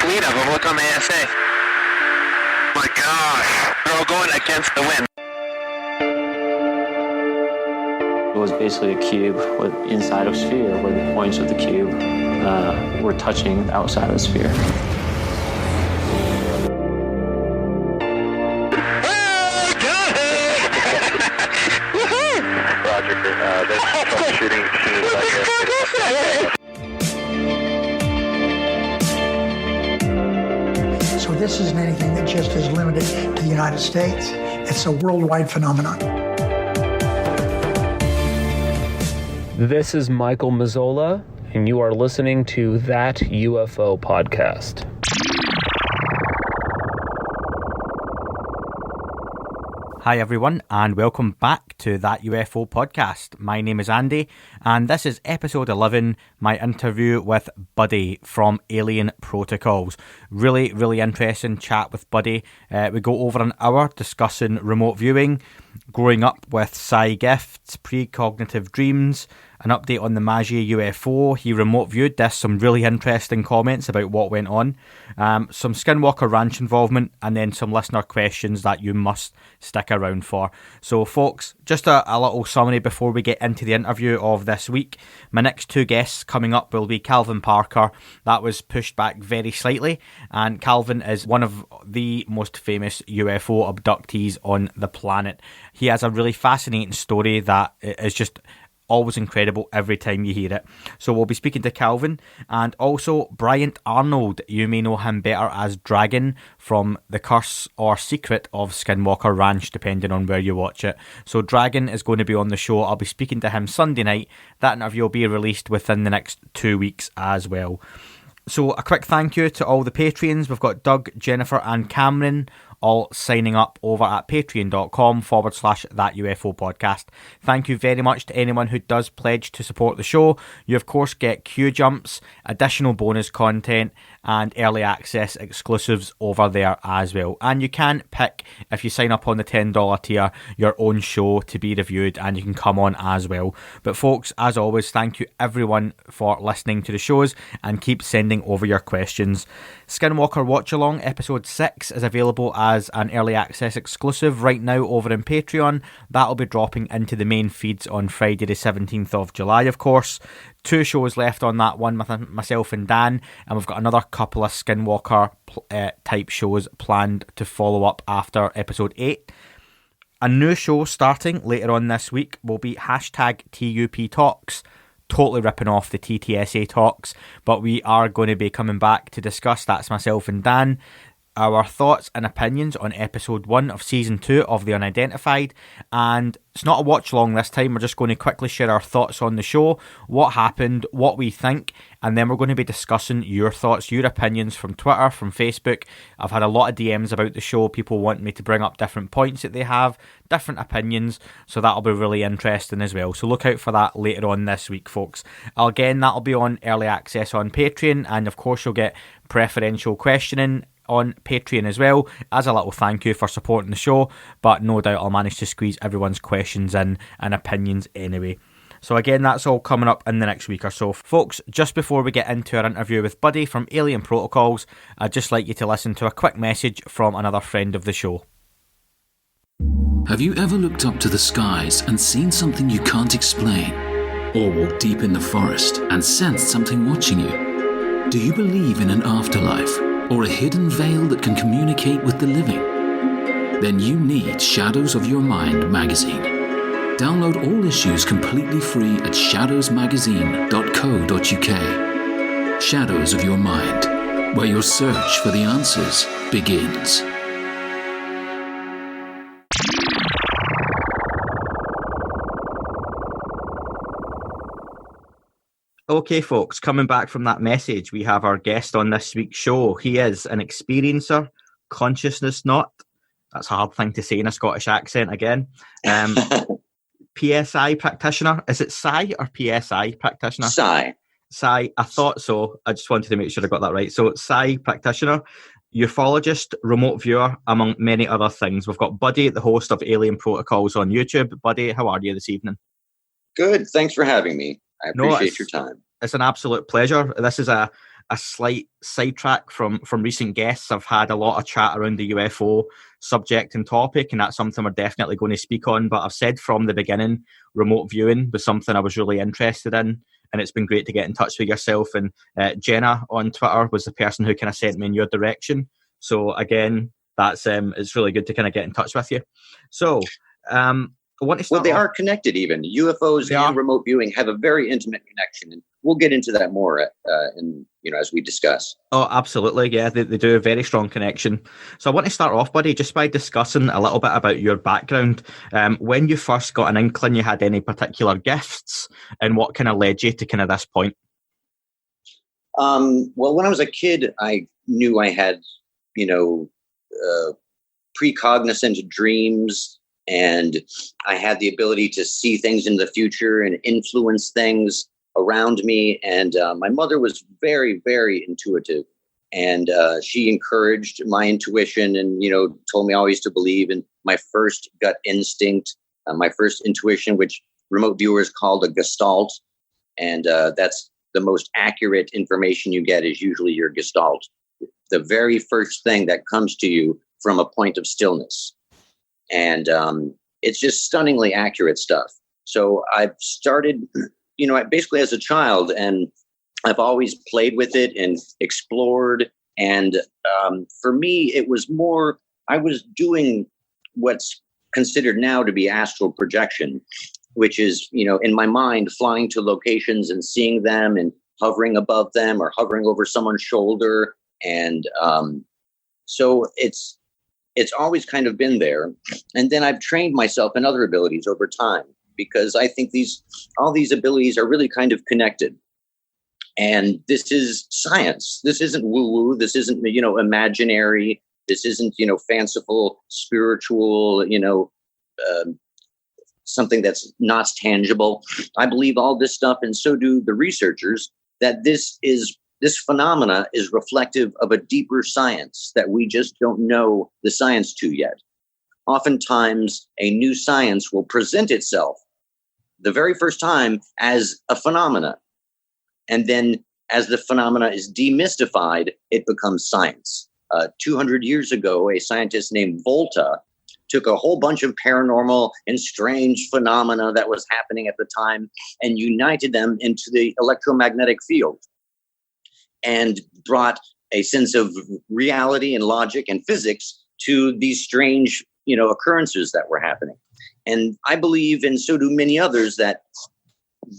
fleet of them. Look on the ASA. My gosh. They're all going against the wind. It was basically a cube with inside of a sphere where the points of the cube were touching the outside of the sphere. Roger. There's troubleshooting machines out here. So this isn't anything that just is limited to the United States. It's a worldwide phenomenon. This is Michael Mazzola, and you are listening to That UFO Podcast. Hi everyone, and welcome back to That UFO Podcast. My name is Andy, and this is episode 11, my interview with Buddy from Alien Protocols. Really interesting chat with Buddy. We go over an hour discussing remote viewing, growing up with psi gifts, precognitive dreams, an update on the Mage UFO. He remote viewed this, some really interesting comments about what went on, some Skinwalker Ranch involvement, and then some listener questions that you must stick around for. So folks, just a little summary before we get into the interview of this week. My next two guests coming up will be Calvin Parker. That was pushed back very slightly, and Calvin is one of the most famous UFO abductees on the planet. He has a really fascinating story that is just always incredible every time you hear it. So we'll be speaking to Calvin, and also Bryant Arnold. You may know him better as Dragon from The Curse or Secret of Skinwalker Ranch, depending on where you watch it. So Dragon is going to be on the show. I'll be speaking to him Sunday night. That interview will be released within the next 2 weeks as well. So a quick thank you to all the Patreons. We've got Doug, Jennifer and Cameron all signing up over at patreon.com/That UFO Podcast. Thank you very much to anyone who does pledge to support the show. You of course get queue jumps, additional bonus content, and early access exclusives over there as well. And you can pick, if you sign up on the $10 tier, your own show to be reviewed, and you can come on as well. But folks, as always, thank you everyone for listening to the shows, and keep sending over your questions. Skinwalker Watch Along episode 6 is available as an early access exclusive right now over in Patreon. That'll be dropping into the main feeds on Friday the 17th of July, of course. 2 shows left on that one with myself and Dan, and we've got another couple of Skinwalker type shows planned to follow up after episode 8. A new show starting later on this week will be #TUP Talks. Totally ripping off the TTSA talks, but we are going to be coming back to discuss, that's myself and Dan, our thoughts and opinions on episode 1 of season 2 of The Unidentified. And it's not a watch long this time, we're just going to quickly share our thoughts on the show, what happened, what we think, and then we're going to be discussing your thoughts, your opinions from Twitter, from Facebook. I've had a lot of DMs about the show, people want me to bring up different points that they have, different opinions, so that'll be really interesting as well. So look out for that later on this week, folks. Again, that'll be on early access on Patreon, and of course you'll get preferential questioning on Patreon as well, as a little thank you for supporting the show, but no doubt I'll manage to squeeze everyone's questions in and opinions anyway. So again, that's all coming up in the next week or so. Folks, just before we get into our interview with Buddy from Alien Protocols, I'd just like you to listen to a quick message from another friend of the show. Have you ever looked up to the skies and seen something you can't explain? Or walked deep in the forest and sensed something watching you? Do you believe in an afterlife? Or a hidden veil that can communicate with the living? Then you need Shadows of Your Mind magazine. Download all issues completely free at shadowsmagazine.co.uk. Shadows of Your Mind, where your search for the answers begins. Okay, folks, coming back from that message, we have our guest on this week's show. He is an experiencer, consciousness nut. That's a hard thing to say in a Scottish accent again. PSI practitioner. Is it Psi or PSI practitioner? Psi. Psi. I thought so. I just wanted to make sure I got that right. So Psi practitioner, ufologist, remote viewer, among many other things. We've got Buddy, the host of Alien Protocols on YouTube. Buddy, how are you this evening? Good. Thanks for having me. I appreciate your time. It's an absolute pleasure. This is a a slight sidetrack from recent guests. I've had a lot of chat around the UFO subject and topic, and that's something we're definitely going to speak on. But I've said from the beginning, remote viewing was something I was really interested in, and it's been great to get in touch with yourself. And Jenna on Twitter was the person who kind of sent me in your direction. So again, that's it's really good to kind of get in touch with you. So I want to start. Well, they are connected. Even UFOs and remote viewing have a very intimate connection, and we'll get into that more as we discuss. Oh, absolutely. Yeah, they do a very strong connection. So I want to start off, buddy, just by discussing a little bit about your background. When you first got an inkling you had any particular gifts, and what kind of led you to kind of this point? Well, when I was a kid, I knew I had, precognizant dreams, and I had the ability to see things in the future and influence things around me. And my mother was very, very intuitive, and she encouraged my intuition and, told me always to believe in my first gut instinct, my first intuition, which remote viewers called a gestalt. And that's the most accurate information you get, is usually your gestalt, the very first thing that comes to you from a point of stillness. And it's just stunningly accurate stuff. So I've started, basically as a child, and I've always played with it and explored. And for me, it was more, I was doing what's considered now to be astral projection, which is, in my mind, flying to locations and seeing them and hovering above them or hovering over someone's shoulder. And so it's always kind of been there. And then I've trained myself in other abilities over time, because I think all these abilities are really kind of connected. And this is science. This isn't woo-woo. This isn't, imaginary. This isn't, fanciful, spiritual, something that's not tangible. I believe all this stuff, and so do the researchers, that this phenomena is reflective of a deeper science that we just don't know the science to yet. Oftentimes, a new science will present itself the very first time as a phenomena. And then as the phenomena is demystified, it becomes science. 200 years ago, a scientist named Volta took a whole bunch of paranormal and strange phenomena that was happening at the time and united them into the electromagnetic field, and brought a sense of reality and logic and physics to these strange, occurrences that were happening. And I believe, and so do many others, that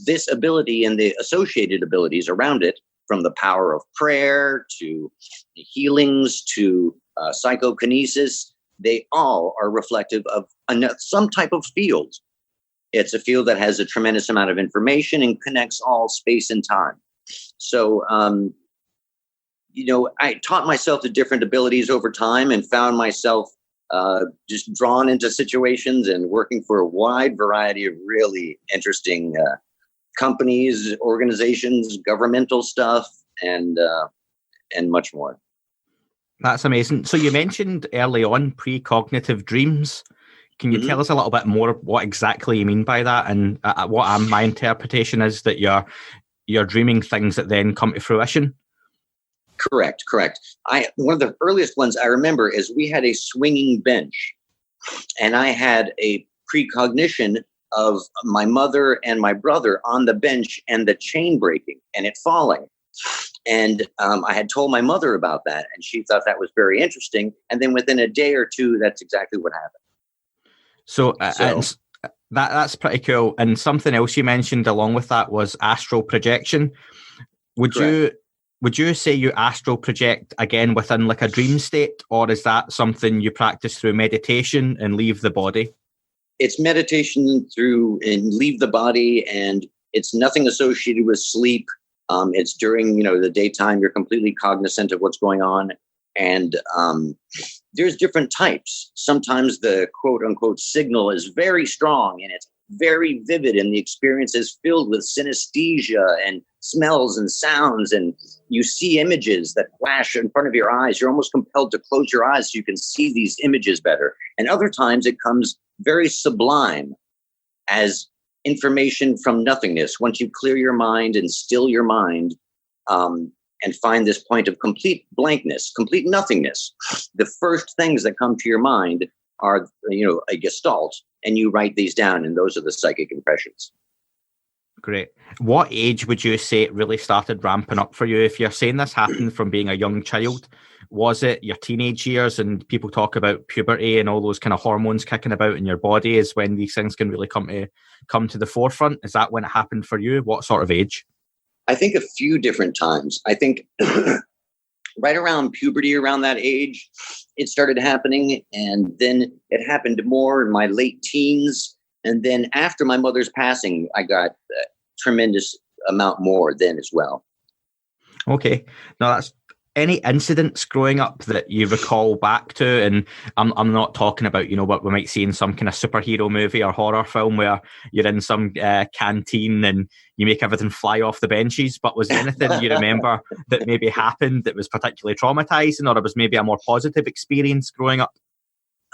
this ability and the associated abilities around it, from the power of prayer to healings to psychokinesis, they all are reflective of some type of field. It's a field that has a tremendous amount of information and connects all space and time. So, I taught myself the different abilities over time and found myself just drawn into situations and working for a wide variety of really interesting companies, organizations, governmental stuff, and much more. That's amazing. So you mentioned early on precognitive dreams. Can you tell us a little bit more what exactly you mean by that, and what my interpretation is that you're dreaming things that then come to fruition? Correct. One of the earliest ones I remember is we had a swinging bench, and I had a precognition of my mother and my brother on the bench and the chain breaking and it falling. And I had told my mother about that, and she thought that was very interesting. And then within a day or two, that's exactly what happened. So that's pretty cool. And something else you mentioned along with that was astral projection. Would you say you astral project again within like a dream state, or is that something you practice through meditation and leave the body? It's meditation through and leave the body, and it's nothing associated with sleep. It's during, the daytime, you're completely cognizant of what's going on. And there's different types. Sometimes the quote unquote signal is very strong and it's very vivid, and the experience is filled with synesthesia and smells and sounds, and you see images that flash in front of your eyes. You're almost compelled to close your eyes so you can see these images better. And other times it comes very sublime as information from nothingness. Once you clear your mind and still your mind, and find this point of complete blankness, complete nothingness. The first things that come to your mind are, a gestalt, and you write these down, and those are the psychic impressions. Great. What age would you say it really started ramping up for you? If you're saying this happened from being a young child, was it your teenage years? And people talk about puberty and all those kind of hormones kicking about in your body is when these things can really come to the forefront. Is that when it happened for you? What sort of age? I think a few different times. I think right around puberty, around that age, it started happening. And then it happened more in my late teens. And then after my mother's passing, I got a tremendous amount more then as well. Okay. Now, that's any incidents growing up that you recall back to? And I'm not talking about, what we might see in some kind of superhero movie or horror film where you're in some canteen and you make everything fly off the benches. But was there anything you remember that maybe happened that was particularly traumatizing, or it was maybe a more positive experience growing up?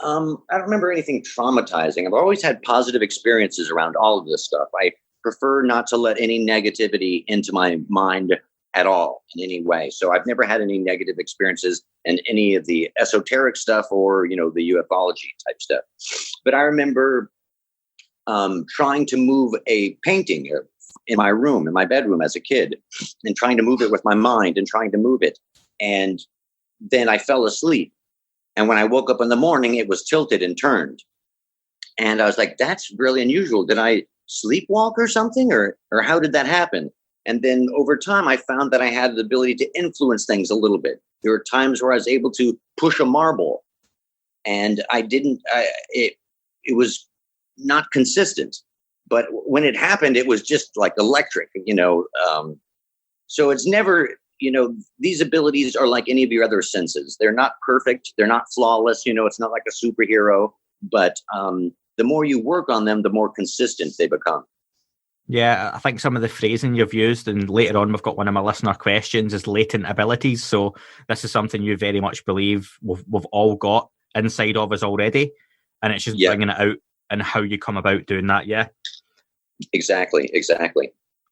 I don't remember anything traumatizing. I've always had positive experiences around all of this stuff. I prefer not to let any negativity into my mind at all in any way. So I've never had any negative experiences in any of the esoteric stuff or, the ufology type stuff. But I remember trying to move a painting in my room, in my bedroom as a kid, and trying to move it with my mind and trying to move it. And then I fell asleep. And when I woke up in the morning, it was tilted and turned. And I was like, that's really unusual. Did I sleepwalk or something? Or how did that happen? And then over time, I found that I had the ability to influence things a little bit. There were times where I was able to push a marble, and it was not consistent. But when it happened, it was just like electric, So it's never, these abilities are like any of your other senses. They're not perfect. They're not flawless. It's not like a superhero. But the more you work on them, the more consistent they become. Yeah, I think some of the phrasing you've used, and later on we've got one of my listener questions, is latent abilities. So this is something you very much believe we've all got inside of us already, and it's just bringing it out and how you come about doing that. Yeah, exactly.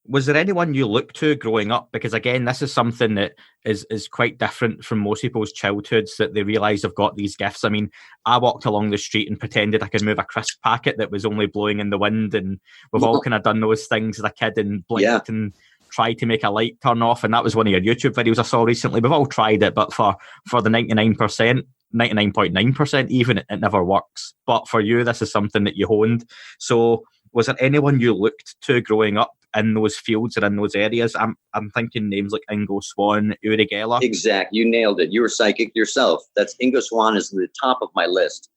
Was there anyone you looked to growing up? Because again, this is something that is quite different from most people's childhoods, that they realise they've got these gifts. I mean, I walked along the street and pretended I could move a crisp packet that was only blowing in the wind, and we've all kind of done those things as a kid and blinked and tried to make a light turn off. And that was one of your YouTube videos I saw recently. We've all tried it, but for the 99.9% even, it never works. But for you, this is something that you honed. So was there anyone you looked to growing up in those fields or in those areas? I'm thinking names like Ingo Swann, Uri Geller. Exact. You nailed it. You were psychic yourself. That's Ingo Swann is the top of my list.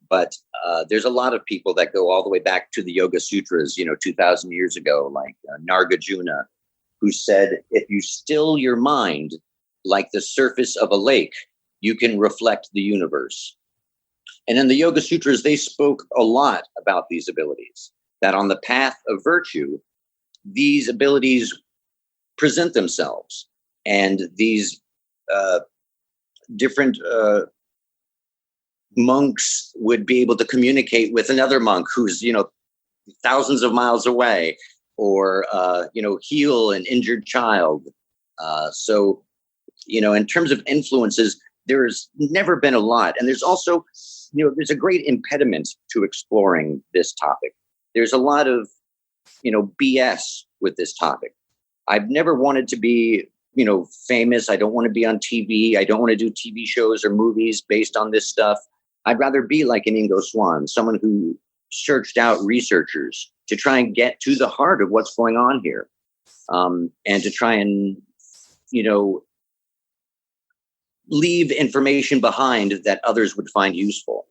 But there's a lot of people that go all the way back to the Yoga Sutras, 2,000 years ago, like Nagarjuna, who said, if you still your mind like the surface of a lake, you can reflect the universe. And in the Yoga Sutras, they spoke a lot about these abilities, that on the path of virtue, these abilities present themselves. And these different monks would be able to communicate with another monk who's, thousands of miles away, or, heal an injured child. So, in terms of influences, there's never been a lot. And there's also, there's a great impediment to exploring this topic. There's a lot of, BS with this topic. I've never wanted to be, famous. I don't want to be on TV. I don't want to do TV shows or movies based on this stuff. I'd rather be like an Ingo Swann, someone who searched out researchers to try and get to the heart of what's going on here, and to try and, leave information behind that others would find useful,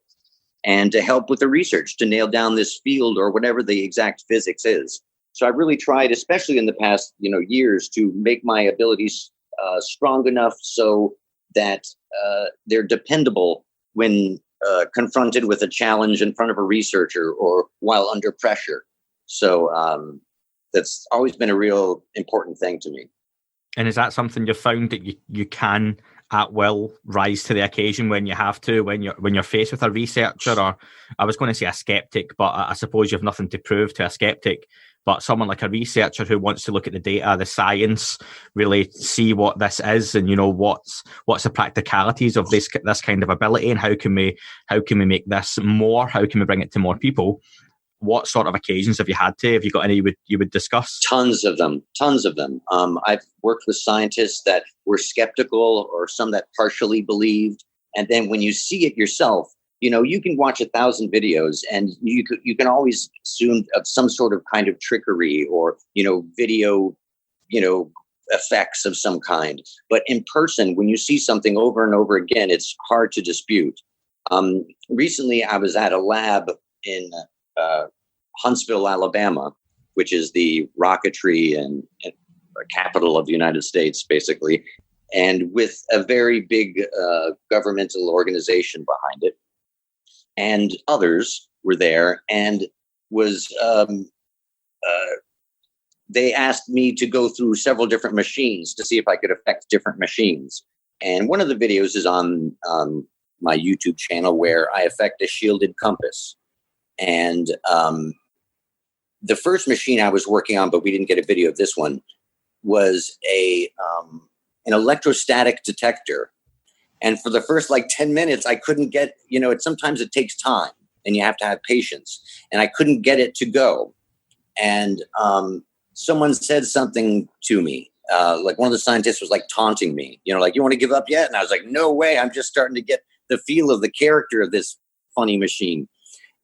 and to help with the research to nail down this field or whatever the exact physics is. So I've really tried, especially in the past, years, to make my abilities strong enough so that they're dependable when confronted with a challenge in front of a researcher or while under pressure. So that's always been a real important thing to me. And is that something you've found that you can at will rise to the occasion when you have to, when you're faced with a researcher, or I was going to say a skeptic, but I suppose you have nothing to prove to a skeptic, but someone like a researcher who wants to look at the data, the science, really see what this is, and what's the practicalities of this kind of ability, and how can we make this more? How can we bring it to more people? What sort of occasions have you had to? Have you got any you would discuss? Tons of them. I've worked with scientists that were skeptical, or some that partially believed. And then when you see it yourself, you can watch 1,000 videos and you can always assume of some sort of kind of trickery or, video, effects of some kind. But in person, when you see something over and over again, it's hard to dispute. Recently, I was at a lab in Huntsville, Alabama, which is the rocketry and capital of the United States, basically, and with a very big governmental organization behind it. And others were there, and they asked me to go through several different machines to see if I could affect different machines. And one of the videos is on my YouTube channel, where I affect a shielded compass. And the first machine I was working on, but we didn't get a video of this one, was an electrostatic detector. And for the first 10 minutes, I couldn't get, sometimes it takes time and you have to have patience. And I couldn't get it to go. And someone said something to me, one of the scientists was taunting me, you want to give up yet? And I was like, no way. I'm just starting to get the feel of the character of this funny machine.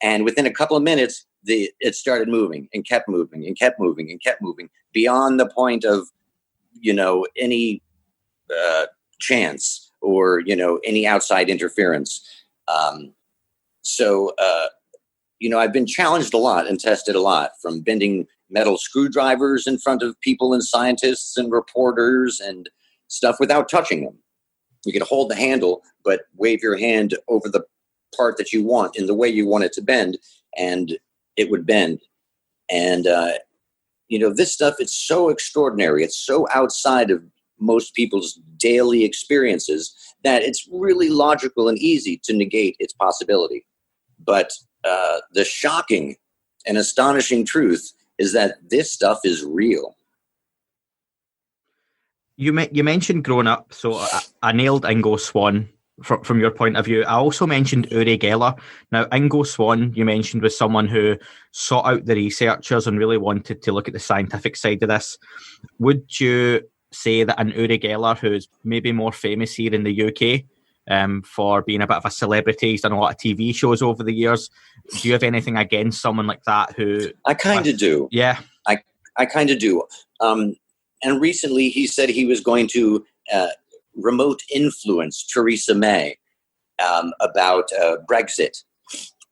And within a couple of minutes, it started moving and kept moving and kept moving and kept moving beyond the point of, any chance or, any outside interference. I've been challenged a lot and tested a lot, from bending metal screwdrivers in front of people and scientists and reporters and stuff without touching them. You can hold the handle, but wave your hand over the part that you want in the way you want it to bend, and it would bend. And, this stuff, it's so extraordinary. It's so outside of most people's daily experiences that it's really logical and easy to negate its possibility. But the shocking and astonishing truth is that this stuff is real. You mentioned growing up, so I nailed Ingo Swann from your point of view. I also mentioned Uri Geller. Now, Ingo Swann, you mentioned, was someone who sought out the researchers and really wanted to look at the scientific side of this. Would you say that an Uri Geller, who's maybe more famous here in the UK for being a bit of a celebrity, he's done a lot of TV shows over the years, do you have anything against someone like that? I kind of do. Yeah. I kind of do. And recently he said he was going to remote influence Theresa May about Brexit.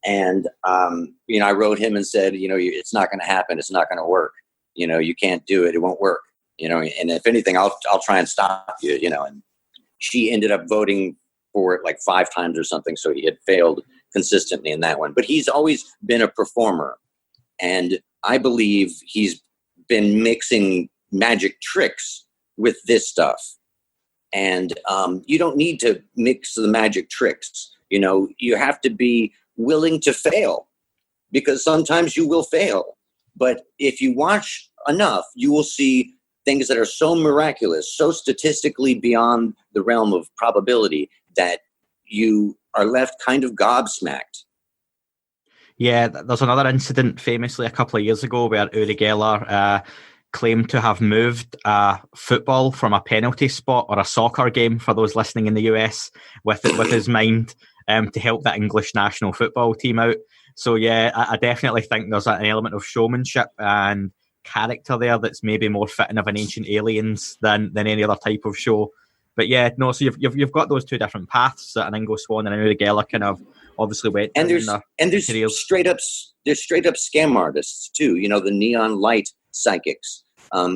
And, I wrote him and said, it's not going to happen. It's not going to work. You can't do it. It won't work. And if anything, I'll try and stop you, and she ended up voting for it 5 times or something. So he had failed consistently in that one. But he's always been a performer. And I believe he's been mixing magic tricks with this stuff. And you don't need to mix the magic tricks. You have to be willing to fail, because sometimes you will fail. But if you watch enough, you will see things that are so miraculous, so statistically beyond the realm of probability, that you are left kind of gobsmacked. Yeah, there's another incident famously a couple of years ago where Uri Geller claimed to have moved a football from a penalty spot, or a soccer game for those listening in the US, with his mind to help the English national football team out. So yeah, I definitely think there's an element of showmanship and character there that's maybe more fitting of an Ancient Aliens than any other type of show. But yeah, no, so you've got those two different paths that an Ingo Swann and an Uri Geller kind of obviously went. And there's straight up scam artists too. The neon light psychics.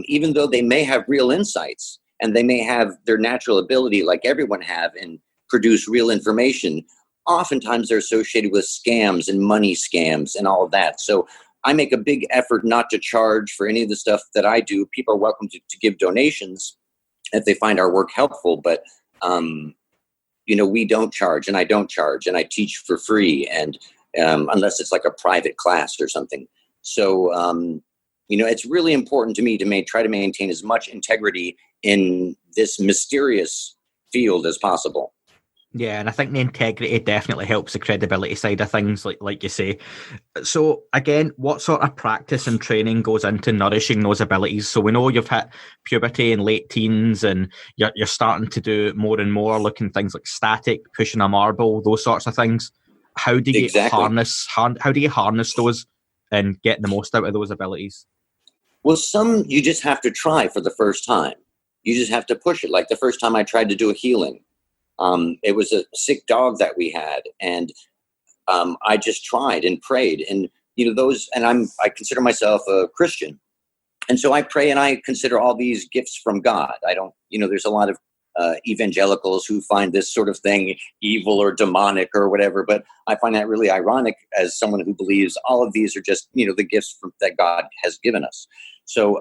Even though they may have real insights and they may have their natural ability, like everyone have, and produce real information, oftentimes they're associated with scams and money scams and all of that. So I make a big effort not to charge for any of the stuff that I do. People are welcome to give donations if they find our work helpful, but we don't charge, and I don't charge, and I teach for free, and unless it's like a private class or something. So It's really important to me to try to maintain as much integrity in this mysterious field as possible. Yeah, and I think the integrity definitely helps the credibility side of things, like you say. So again, what sort of practice and training goes into nourishing those abilities? So we know you've hit puberty and late teens, and you're starting to do more and more, looking things like static, pushing a marble, those sorts of things. How do you harness those and get the most out of those abilities? Well, some you just have to try for the first time. You just have to push it. Like the first time I tried to do a healing, it was a sick dog that we had, and I just tried and prayed, and I consider myself a Christian, and so I pray and I consider all these gifts from God. I don't, there's a lot of evangelicals who find this sort of thing evil or demonic or whatever, but I find that really ironic as someone who believes all of these are just the gifts that God has given us. So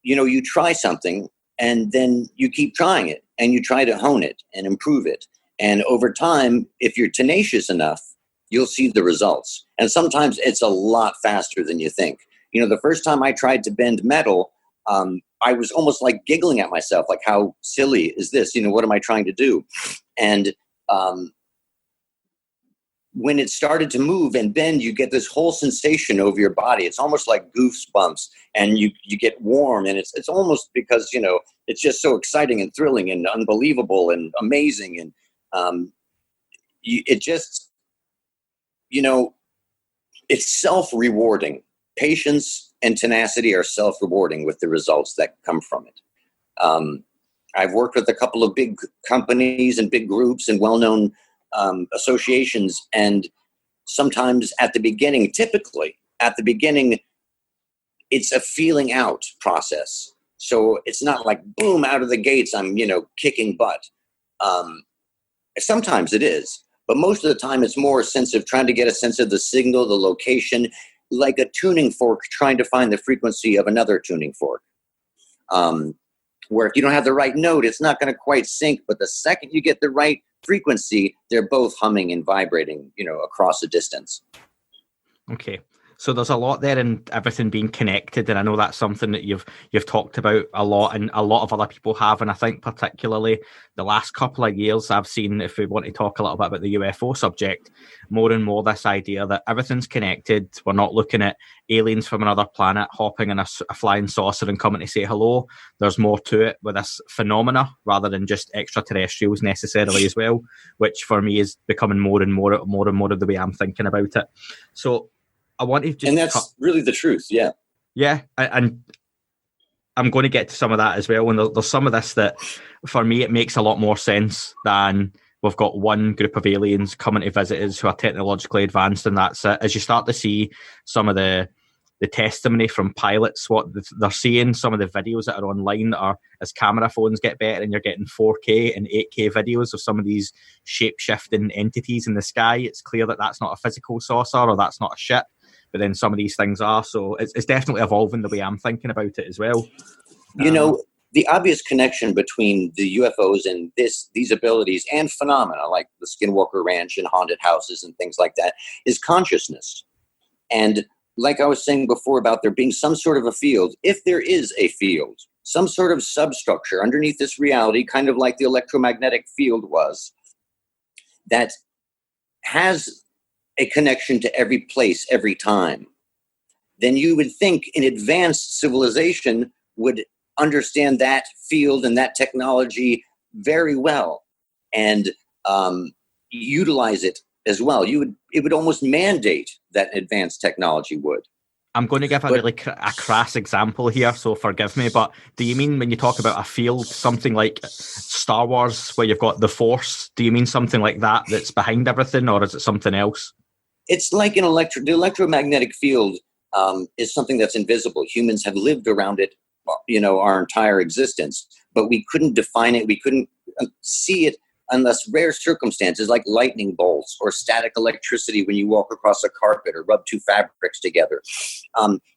you try something, and then you keep trying it, and you try to hone it and improve it. And over time, if you're tenacious enough, you'll see the results. And sometimes it's a lot faster than you think. The first time I tried to bend metal, I was almost like giggling at myself, like, how silly is this? What am I trying to do? And when it started to move and bend, you get this whole sensation over your body. It's almost like goosebumps, and you get warm, and it's almost because, it's just so exciting and thrilling and unbelievable and amazing. And it's self-rewarding. Patience and tenacity are self-rewarding with the results that come from it. I've worked with a couple of big companies and big groups and well-known associations, and sometimes typically at the beginning, it's a feeling out process. So it's not like boom out of the gates, I'm kicking butt. Sometimes it is, but most of the time it's more a sense of trying to get a sense of the signal, the location, like a tuning fork trying to find the frequency of another tuning fork. Where if you don't have the right note, it's not going to quite sync, but the second you get the right frequency, they're both humming and vibrating, across a distance. Okay. So there's a lot there in everything being connected, and I know that's something that you've talked about a lot, and a lot of other people have, and I think particularly the last couple of years I've seen, if we want to talk a little bit about the UFO subject, more and more this idea that everything's connected. We're not looking at aliens from another planet hopping in a flying saucer and coming to say hello. There's more to it with this phenomena rather than just extraterrestrials necessarily as well, which for me is becoming more and more of the way I'm thinking about it. So I want to just... And that's really the truth, yeah. Yeah, and I'm going to get to some of that as well. And there's some of this that, for me, it makes a lot more sense than we've got one group of aliens coming to visit us who are technologically advanced, and that's it. As you start to see some of the testimony from pilots, what they're seeing, some of the videos that are online that are, as camera phones get better and you're getting 4K and 8K videos of some of these shape-shifting entities in the sky, it's clear that that's not a physical saucer or that's not a ship. But then some of these things are. So it's definitely evolving the way I'm thinking about it as well. The obvious connection between the UFOs and these abilities and phenomena like the Skinwalker Ranch and haunted houses and things like that is consciousness. And like I was saying before about there being some sort of a field, if there is a field, some sort of substructure underneath this reality, kind of like the electromagnetic field was, that has a connection to every place, every time, then you would think an advanced civilization would understand that field and that technology very well and utilize it as well. It would almost mandate that advanced technology would. I'm going to give a crass example here, so forgive me, but do you mean when you talk about a field, something like Star Wars where you've got the Force, do you mean something like that that's behind everything, or is it something else? It's like the electromagnetic field is something that's invisible. Humans have lived around it, our entire existence, but we couldn't define it. We couldn't see it unless rare circumstances like lightning bolts or static electricity when you walk across a carpet or rub two fabrics together.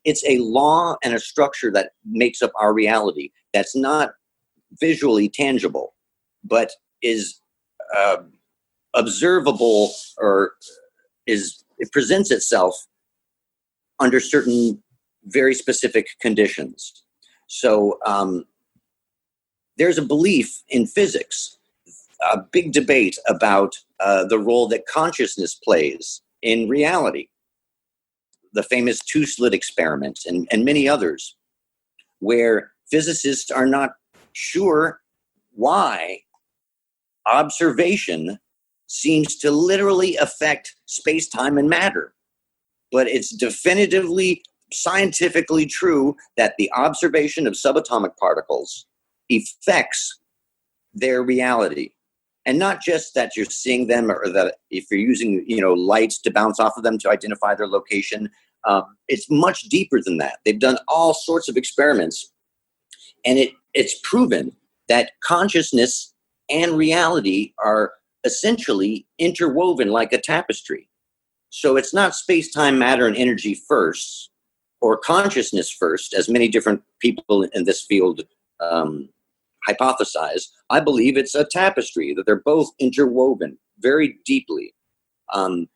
It's a law and a structure that makes up our reality that's not visually tangible, but is observable, or it presents itself under certain very specific conditions. So there's a belief in physics, a big debate about the role that consciousness plays in reality. The famous two-slit experiment and many others, where physicists are not sure why observation seems to literally affect space-time and matter. But it's definitively scientifically true that the observation of subatomic particles affects their reality. And not just that you're seeing them, or that if you're using, lights to bounce off of them to identify their location. It's much deeper than that. They've done all sorts of experiments, and it's proven that consciousness and reality are essentially interwoven like a tapestry. So it's not space-time, matter, and energy first, or consciousness first, as many different people in this field hypothesize. I believe it's a tapestry, that they're both interwoven very deeply.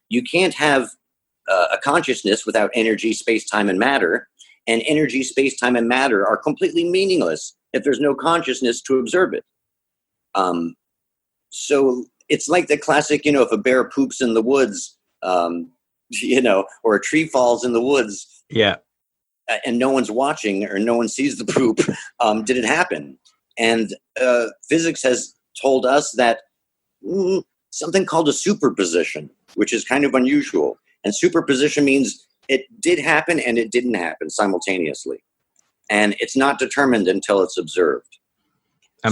You can't have a consciousness without energy, space-time, and matter. And energy, space-time, and matter are completely meaningless if there's no consciousness to observe it. So it's like the classic, if a bear poops in the woods, or a tree falls in the woods. Yeah. And no one's watching, or no one sees the poop. Did it happen? And physics has told us that something called a superposition, which is kind of unusual. And superposition means it did happen and it didn't happen simultaneously. And it's not determined until it's observed.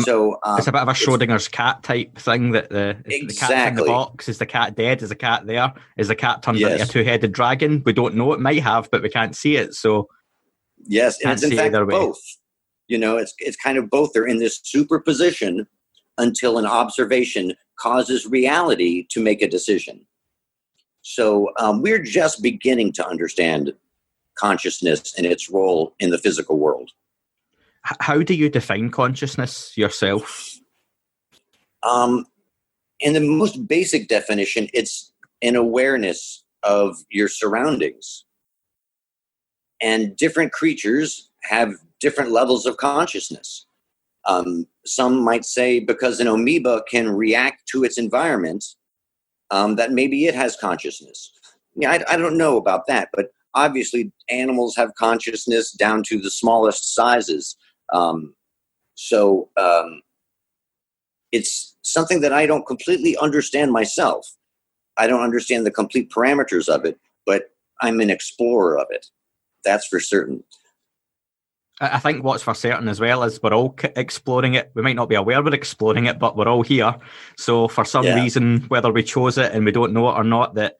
So it's a bit of a Schrodinger's cat type thing, that the cat's in the box. Is the cat dead? Is the cat there? Is the cat turned into a two-headed dragon? We don't know. It might have, but we can't see it. So yes, and it's in fact both. It's kind of both. They're in this superposition until an observation causes reality to make a decision. So we're just beginning to understand consciousness and its role in the physical world. How do you define consciousness yourself? In the most basic definition, it's an awareness of your surroundings. And different creatures have different levels of consciousness. Some might say because an amoeba can react to its environment, that maybe it has consciousness. Yeah, I don't know about that, but obviously animals have consciousness down to the smallest sizes. It's something that I don't completely understand myself. I don't understand the complete parameters of it, but I'm an explorer of it. That's for certain. I think what's for certain as well is we're all exploring it. We might not be aware we're exploring it, but we're all here. So for some reason, whether we chose it and we don't know it or not, that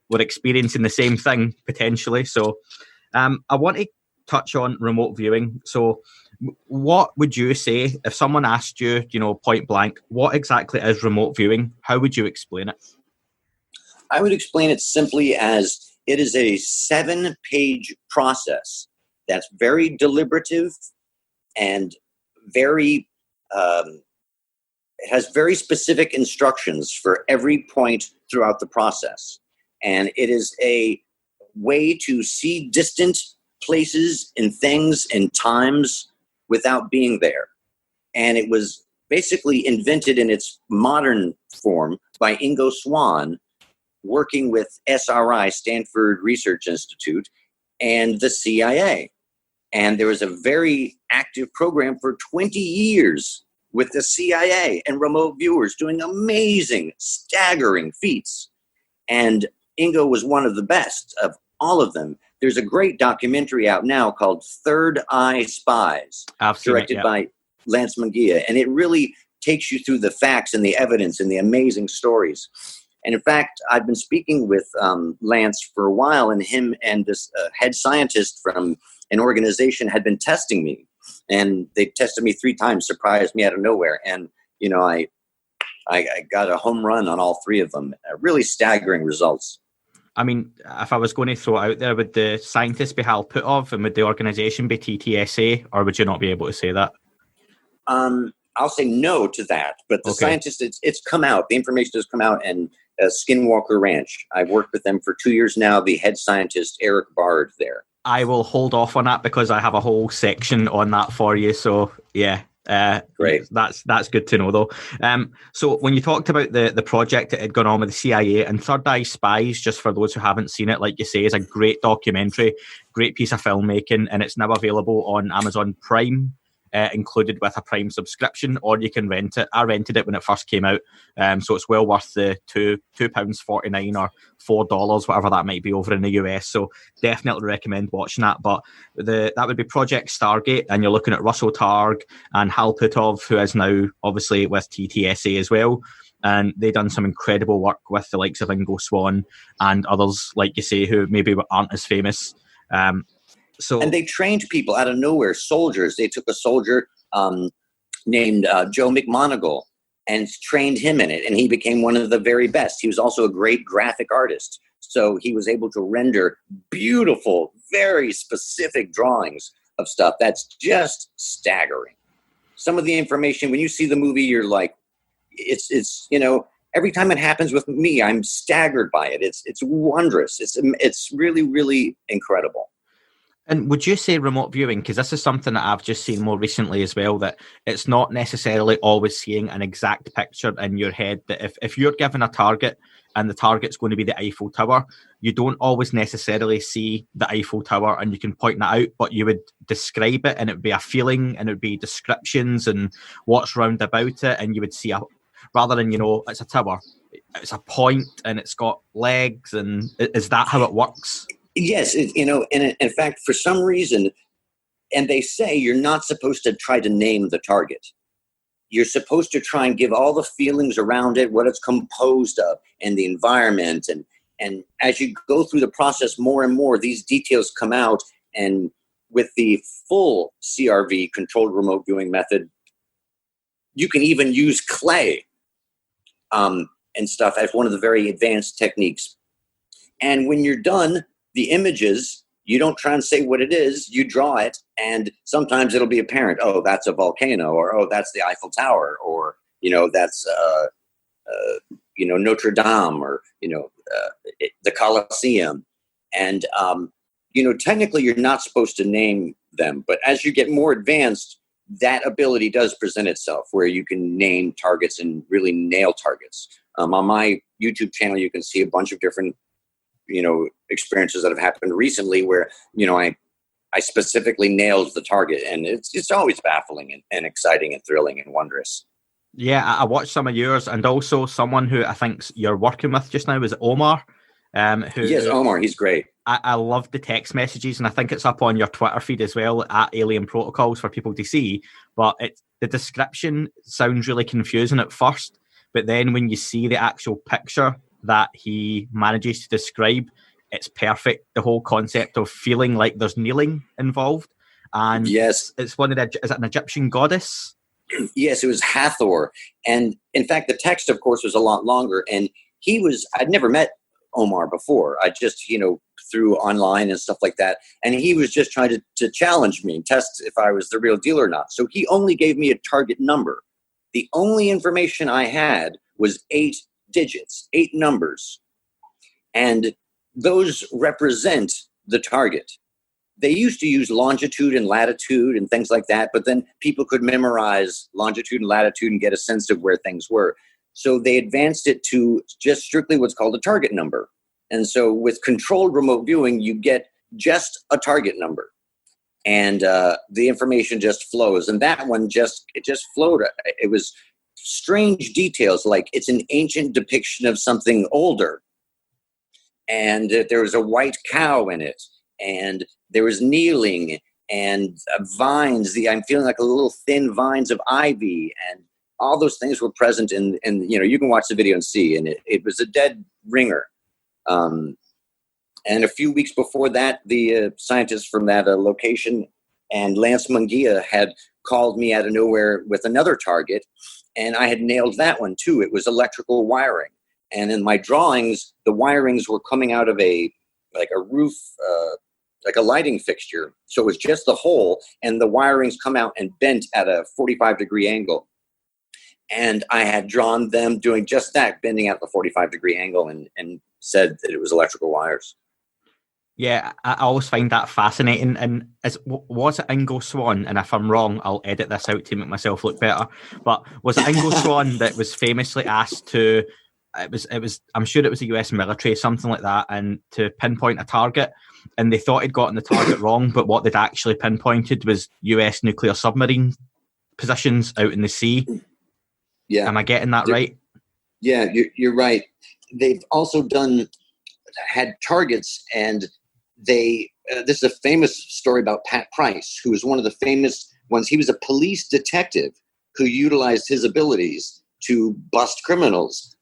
we're experiencing the same thing potentially. So I want to touch on remote viewing. So what would you say if someone asked you, point blank, what exactly is remote viewing? How would you explain it? I would explain it simply as it is a 7-page process that's very deliberative and very, it has very specific instructions for every point throughout the process. And it is a way to see distant places and things and times without being there. And it was basically invented in its modern form by Ingo Swann, working with SRI, Stanford Research Institute, and the CIA. And there was a very active program for 20 years with the CIA and remote viewers doing amazing, staggering feats. And Ingo was one of the best of all of them. There's a great documentary out now called Third Eye Spies, directed by Lance Munguia. And it really takes you through the facts and the evidence and the amazing stories. And in fact, I've been speaking with Lance for a while, and him and this head scientist from an organization had been testing me. And they tested me 3 times, surprised me out of nowhere. And, I got a home run on all 3 of them. Really staggering results. I mean, if I was going to throw it out there, would the scientists be Hal Puthoff, and would the organization be TTSA, or would you not be able to say that? I'll say no to that. But the scientists, it's come out. The information has come out, and Skinwalker Ranch. I've worked with them for 2 years now. The head scientist, Eric Bard, there. I will hold off on that because I have a whole section on that for you. So yeah, Great. That's good to know though. So when you talked about the project that had gone on with the CIA and Third Eye Spies, just for those who haven't seen it, like you say, is a great documentary, great piece of filmmaking, and it's now available on Amazon Prime. Included with a Prime subscription, or you can rent it. I rented it when it first came out, so it's well worth the £2.49 or $4, whatever that might be over in the US. So definitely recommend watching that. But that would be Project Stargate, and you're looking at Russell Targ and Hal Puthoff, who is now obviously with TTSA as well. And they done some incredible work with the likes of Ingo Swann and others, like you say, who maybe aren't as famous. And they trained people out of nowhere, soldiers. They took a soldier named Joe McMoneagle and trained him in it, and he became one of the very best. He was also a great graphic artist, so he was able to render beautiful, very specific drawings of stuff that's just staggering. Some of the information, when you see the movie, you're like, it's every time it happens with me, I'm staggered by it. It's wondrous. It's really, really incredible. And would you say remote viewing, because this is something that I've just seen more recently as well, that it's not necessarily always seeing an exact picture in your head, that if you're given a target and the target's going to be the Eiffel Tower, you don't always necessarily see the Eiffel Tower and you can point that out, but you would describe it and it would be a feeling and it would be descriptions and what's round about it, and you would see rather than, it's a tower, it's a point and it's got legs, and is that how it works? Yes, and in fact, for some reason, and they say you're not supposed to try to name the target. You're supposed to try and give all the feelings around it, what it's composed of, and the environment. And as you go through the process more and more, these details come out. And with the full CRV, controlled remote viewing method, you can even use clay and stuff as one of the very advanced techniques. And when you're done, the images, you don't try and say what it is, you draw it, and sometimes it'll be apparent, oh, that's a volcano, or oh, that's the Eiffel Tower, or, that's, Notre Dame, or, the Colosseum. And, technically you're not supposed to name them, but as you get more advanced, that ability does present itself where you can name targets and really nail targets. On my YouTube channel, you can see a bunch of different experiences that have happened recently where, I specifically nailed the target, and it's always baffling and exciting and thrilling and wondrous. Yeah, I watched some of yours, and also someone who I think you're working with just now is Omar. Yes, Omar, he's great. I love the text messages, and I think it's up on your Twitter feed as well, at Alien Protocols, for people to see. But the description sounds really confusing at first, but then when you see the actual picture that he manages to describe, it's perfect. The whole concept of feeling like there's kneeling involved. And yes, it's is it an Egyptian goddess? Yes, it was Hathor. And in fact, the text, of course, was a lot longer. And I'd never met Omar before. I just, through online and stuff like that. And he was just trying to challenge me and test if I was the real deal or not. So he only gave me a target number. The only information I had was 8 digits, 8 numbers. And those represent the target. They used to use longitude and latitude and things like that, but then people could memorize longitude and latitude and get a sense of where things were. So they advanced it to just strictly what's called a target number. And so with controlled remote viewing, you get just a target number. And the information just flows. And that one just flowed. It was strange details, like it's an ancient depiction of something older. And there was a white cow in it. And there was kneeling and vines. I'm feeling like a little thin vines of ivy, and all those things were present in you can watch the video and see. And it was a dead ringer. And a few weeks before that, the scientists from that location and Lance Munguia had called me out of nowhere with another target, and I had nailed that one too. It was electrical wiring. And in my drawings, the wirings were coming out of a roof, like a lighting fixture. So it was just the hole, and the wirings come out and bent at a 45-degree angle. And I had drawn them doing just that, bending at the 45-degree angle, and said that it was electrical wires. Yeah, I always find that fascinating. And was it Ingo Swann? And if I'm wrong, I'll edit this out to make myself look better. But was it Ingo Swann that was famously asked to? It was. I'm sure it was the U.S. military, something like that, and to pinpoint a target. And they thought he'd gotten the target wrong, but what they'd actually pinpointed was U.S. nuclear submarine positions out in the sea. Yeah, am I getting that right? Yeah, you're right. They've also had targets, and this is a famous story about Pat Price, who was one of the famous ones. He was a police detective who utilized his abilities to bust criminals.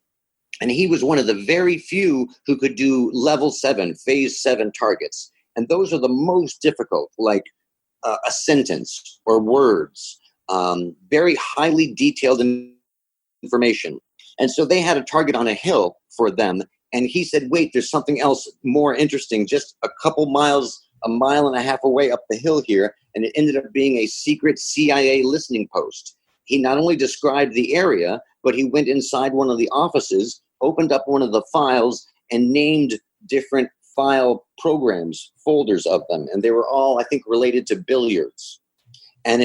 And he was one of the very few who could do level 7, phase 7 targets. And those are the most difficult, like a sentence or words, very highly detailed information. And so they had a target on a hill for them. And he said, wait, there's something else more interesting, just a mile and a half away up the hill here. And it ended up being a secret CIA listening post. He not only described the area, but he went inside one of the offices, opened up one of the files, and named different file programs, folders of them. And they were all, I think, related to billiards. And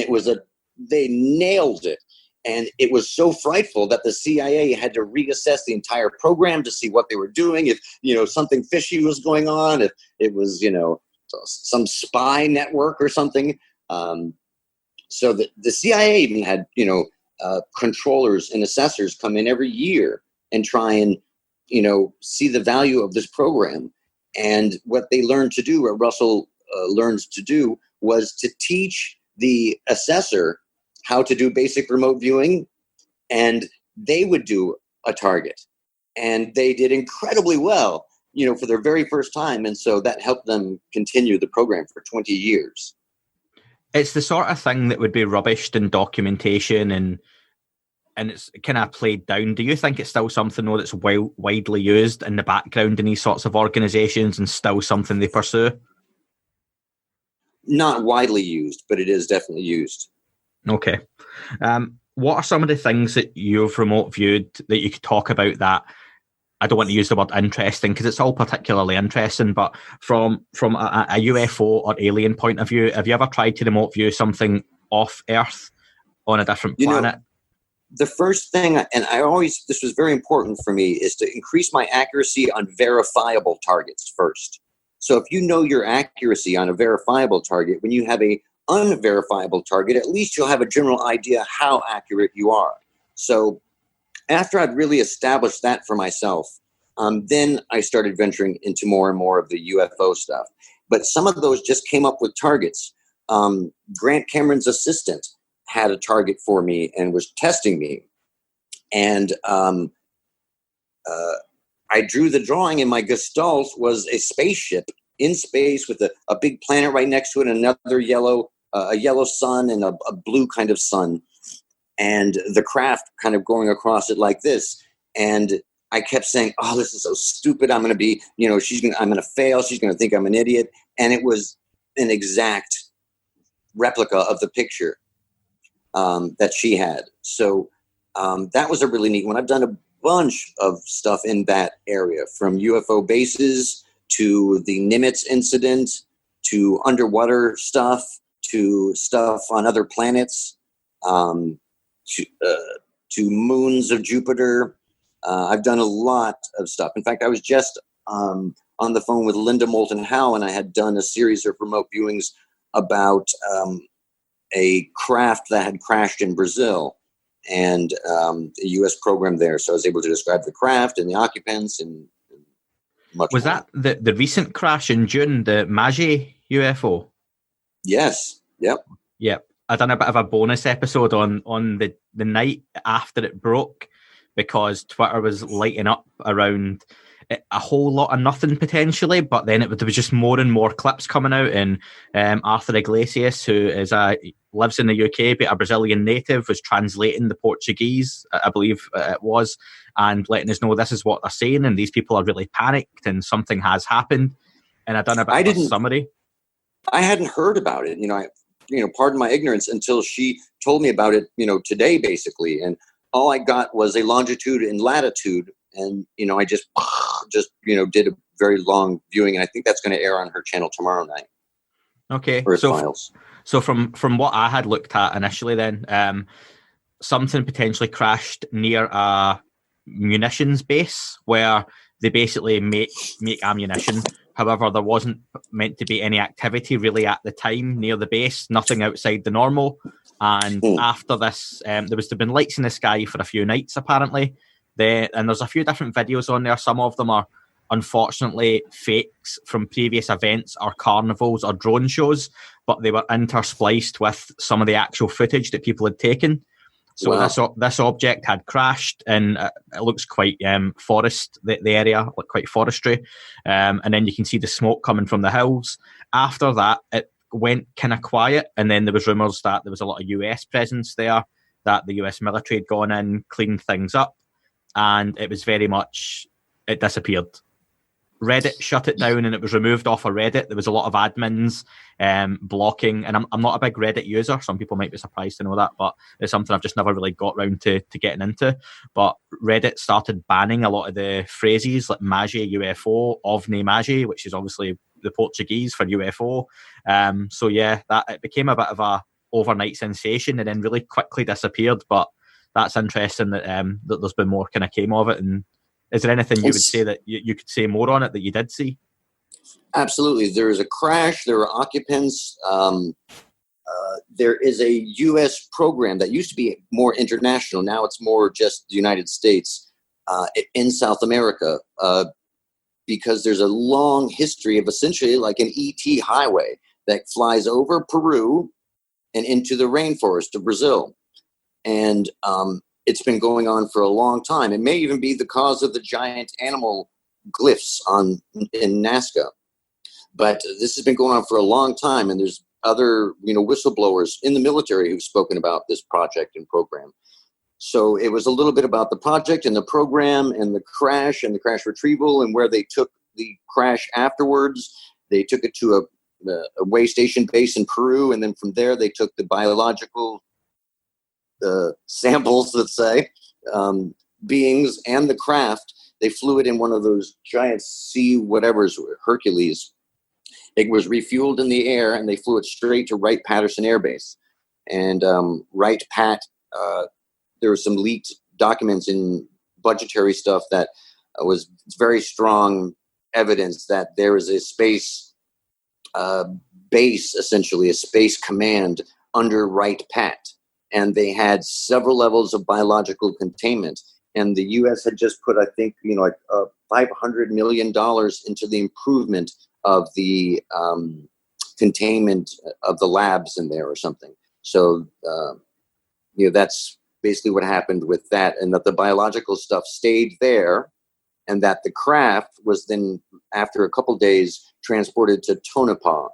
they nailed it. And it was so frightful that the CIA had to reassess the entire program to see what they were doing. If, something fishy was going on, if it was, some spy network or something. So the CIA even had, controllers and assessors come in every year and try and, see the value of this program. And what they learned to do, what Russell learned to do, was to teach the assessor how to do basic remote viewing, and they would do a target. And they did incredibly well, for their very first time. And so that helped them continue the program for 20 years. It's the sort of thing that would be rubbished in documentation and it's kind of played down. Do you think it's still something though that's widely used in the background in these sorts of organizations and still something they pursue? Not widely used, but it is definitely used. Okay. What are some of the things that you've remote viewed that you could talk about that, I don't want to use the word interesting because it's all particularly interesting, but from a UFO or alien point of view, have you ever tried to remote view something off Earth on a different planet? The first thing, and this was very important for me, is to increase my accuracy on verifiable targets first. So if you know your accuracy on a verifiable target, when you have a unverifiable target, at least you'll have a general idea how accurate you are. So after I'd really established that for myself, then I started venturing into more and more of the UFO stuff. But some of those just came up with targets. Grant Cameron's assistant had a target for me and was testing me. And I drew the drawing, and my gestalt was a spaceship in space with a big planet right next to it, and another a yellow sun and a blue kind of sun, and the craft kind of going across it like this. And I kept saying, oh, this is so stupid. I'm going to be, I'm going to fail. She's going to think I'm an idiot. And it was an exact replica of the picture that she had. So that was a really neat one. I've done a bunch of stuff in that area, from UFO bases to the Nimitz incident to underwater stuff to stuff on other planets, to moons of Jupiter. I've done a lot of stuff. In fact, I was just on the phone with Linda Moulton Howe, and I had done a series of remote viewings about a craft that had crashed in Brazil, and a U.S. program there. So I was able to describe the craft and the occupants and much Was more. that the recent crash in June, the Mage UFO? Yes. Yep. I done a bit of a bonus episode on the night after it broke, because Twitter was lighting up around a whole lot of nothing potentially, but then there was just more and more clips coming out, and Arthur Iglesias, who lives in the UK but a Brazilian native, was translating the Portuguese, I believe it was, and letting us know this is what they're saying, and these people are really panicked and something has happened. And I done a bit of a summary. I hadn't heard about it, pardon my ignorance, until she told me about it, today basically. And all I got was a longitude and latitude. And, I just did a very long viewing, and I think that's going to air on her channel tomorrow night. Okay, Earth Files. So from what I had looked at initially, then something potentially crashed near a munitions base where they basically make ammunition. However, there wasn't meant to be any activity really at the time near the base, nothing outside the normal. And after this, there was to been lights in the sky for a few nights apparently. And there's a few different videos on there. Some of them are unfortunately fakes from previous events or carnivals or drone shows, but they were interspliced with some of the actual footage that people had taken. So wow. This object had crashed, and it looks quite forest, the area, like quite forestry. And then you can see the smoke coming from the hills. After that, it went kind of quiet, and then there was rumours that there was a lot of US presence there, that the US military had gone in, cleaned things up, and it was very much, it disappeared. Reddit shut it down and it was removed off of Reddit. There was a lot of admins blocking, and I'm not a big Reddit user. Some people might be surprised to know that, but it's something I've just never really got round to getting into. But Reddit started banning a lot of the phrases like Mage UFO, OVNI Mage, which is obviously the Portuguese for UFO. So yeah, that it became a bit of a overnight sensation and then really quickly disappeared. But that's interesting that that there's been more kind of came of it. And is there anything you would say that you could say more on it that you did see? Absolutely. There is a crash. There are occupants. There is a U.S. program that used to be more international. Now it's more just the United States in South America because there's a long history of essentially like an ET highway that flies over Peru and into the rainforest of Brazil. And it's been going on for a long time. It may even be the cause of the giant animal glyphs in Nazca. But this has been going on for a long time, and there's other, whistleblowers in the military who've spoken about this project and program. So it was a little bit about the project and the program and the crash retrieval and where they took the crash afterwards. They took it to a way station base in Peru, and then from there they took the biological samples, let's say, beings and the craft. They flew it in one of those giant Hercules. It was refueled in the air, and they flew it straight to Wright-Patterson Air Base. And Wright-Pat, there were some leaked documents in budgetary stuff that was very strong evidence that there is a space base, essentially a space command under Wright-Pat. And they had several levels of biological containment. And the U.S. had just put, I think, $500 million into the improvement of the containment of the labs in there or something. So, that's basically what happened with that, and that the biological stuff stayed there, and that the craft was then, after a couple days, transported to Tonopah,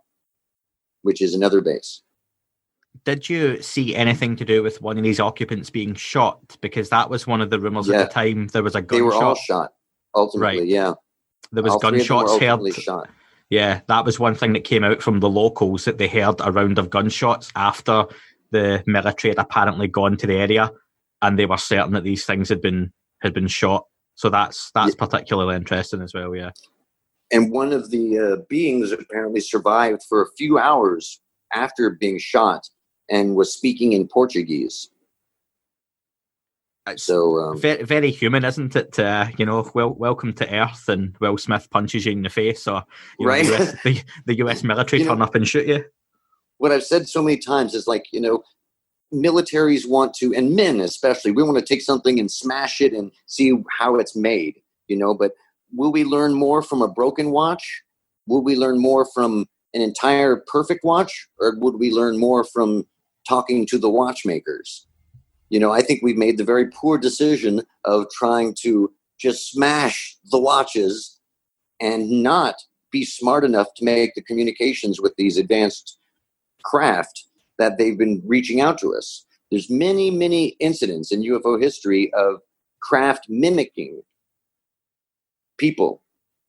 which is another base. Did you see anything to do with one of these occupants being shot? Because that was one of the rumors at the time. There was a gunshot. They were all shot, ultimately, right. Yeah. There was gunshots heard. Shot. Yeah, that was one thing that came out from the locals, that they heard a round of gunshots after the military had apparently gone to the area, and they were certain that these things had been shot. So that's particularly interesting as well, yeah. And one of the beings apparently survived for a few hours after being shot and was speaking in Portuguese. So very, very human, isn't it? Welcome to Earth, and Will Smith punches you in the face, or right? The US military turn up and shoot you. What I've said so many times is militaries want to, and men especially, we want to take something and smash it and see how it's made. But will we learn more from a broken watch? Will we learn more from an entire perfect watch, or would we learn more from talking to the watchmakers? I think we've made the very poor decision of trying to just smash the watches and not be smart enough to make the communications with these advanced craft that they've been reaching out to us. There's many, many incidents in UFO history of craft mimicking people,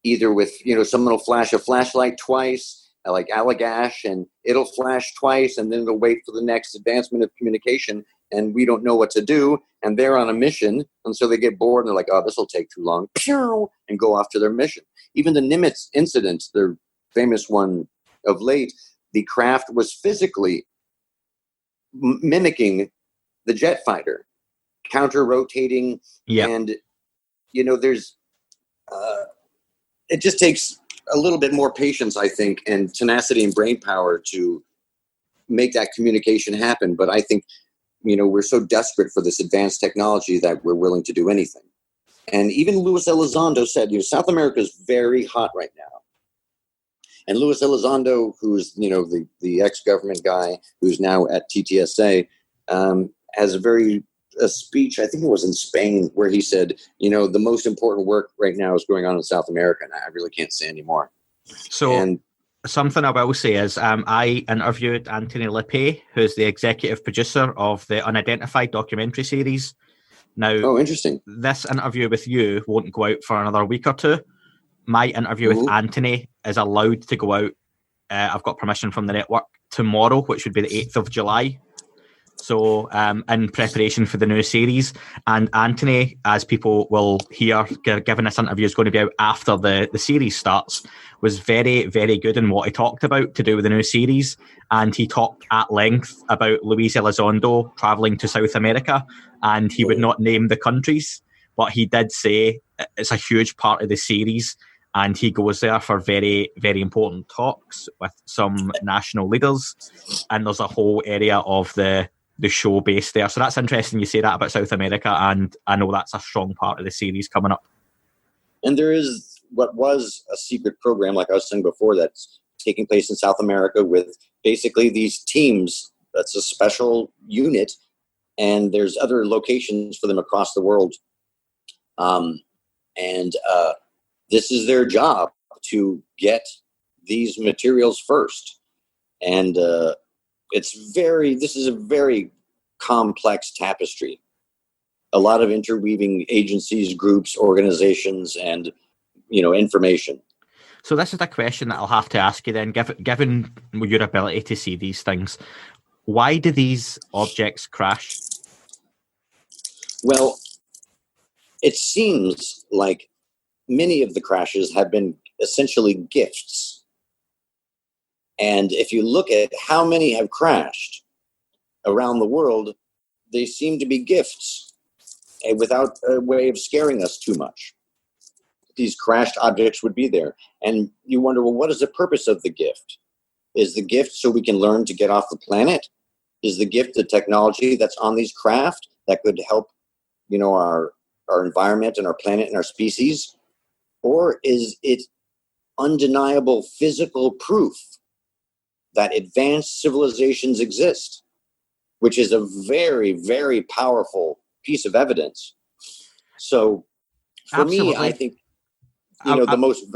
either with, someone will flash a flashlight twice, like Allagash, and it'll flash twice, and then it'll wait for the next advancement of communication, and we don't know what to do, and they're on a mission, and so they get bored and they're like, oh, this will take too long, pew, and go off to their mission. Even the Nimitz incident, the famous one of late, the craft was physically mimicking the jet fighter, counter-rotating, and, there's, it just takes a little bit more patience, I think, and tenacity and brain power to make that communication happen. But I think, we're so desperate for this advanced technology that we're willing to do anything. And even Luis Elizondo said, South America is very hot right now. And Luis Elizondo, who's, the ex-government guy who's now at TTSA, has a speech, I think it was in Spain, where he said, the most important work right now is going on in South America, and I really can't say anymore. So something I will say is I interviewed Anthony Lippe, who's the executive producer of the Unidentified documentary series. Now, interesting. This interview with you won't go out for another week or two. My interview with Anthony is allowed to go out. I've got permission from the network tomorrow, which would be the 8th of July. So in preparation for the new series. And Anthony, as people will hear, given this interview is going to be out after the series starts, was very, very good in what he talked about to do with the new series. And he talked at length about Luis Elizondo travelling to South America, and he would not name the countries, but he did say it's a huge part of the series, and he goes there for very, very important talks with some national leaders, and there's a whole area of the show based there. So that's interesting you say that about South America, and I know that's a strong part of the series coming up. And there is what was a secret program, like I was saying before, that's taking place in South America with basically these teams. That's a special unit, and there's other locations for them across the world. This is their job, to get these materials first. And this is a very complex tapestry. A lot of interweaving agencies, groups, organizations, and information. So this is a question that I'll have to ask you then, given your ability to see these things. Why do these objects crash? Well, it seems like many of the crashes have been essentially gifts. And if you look at how many have crashed around the world, they seem to be gifts, without a way of scaring us too much. These crashed objects would be there. And you wonder, well, what is the purpose of the gift? Is the gift so we can learn to get off the planet? Is the gift the technology that's on these craft that could help, our environment and our planet and our species? Or is it undeniable physical proof that advanced civilizations exist, which is a very, very powerful piece of evidence? So for Absolutely. me, I think, the most...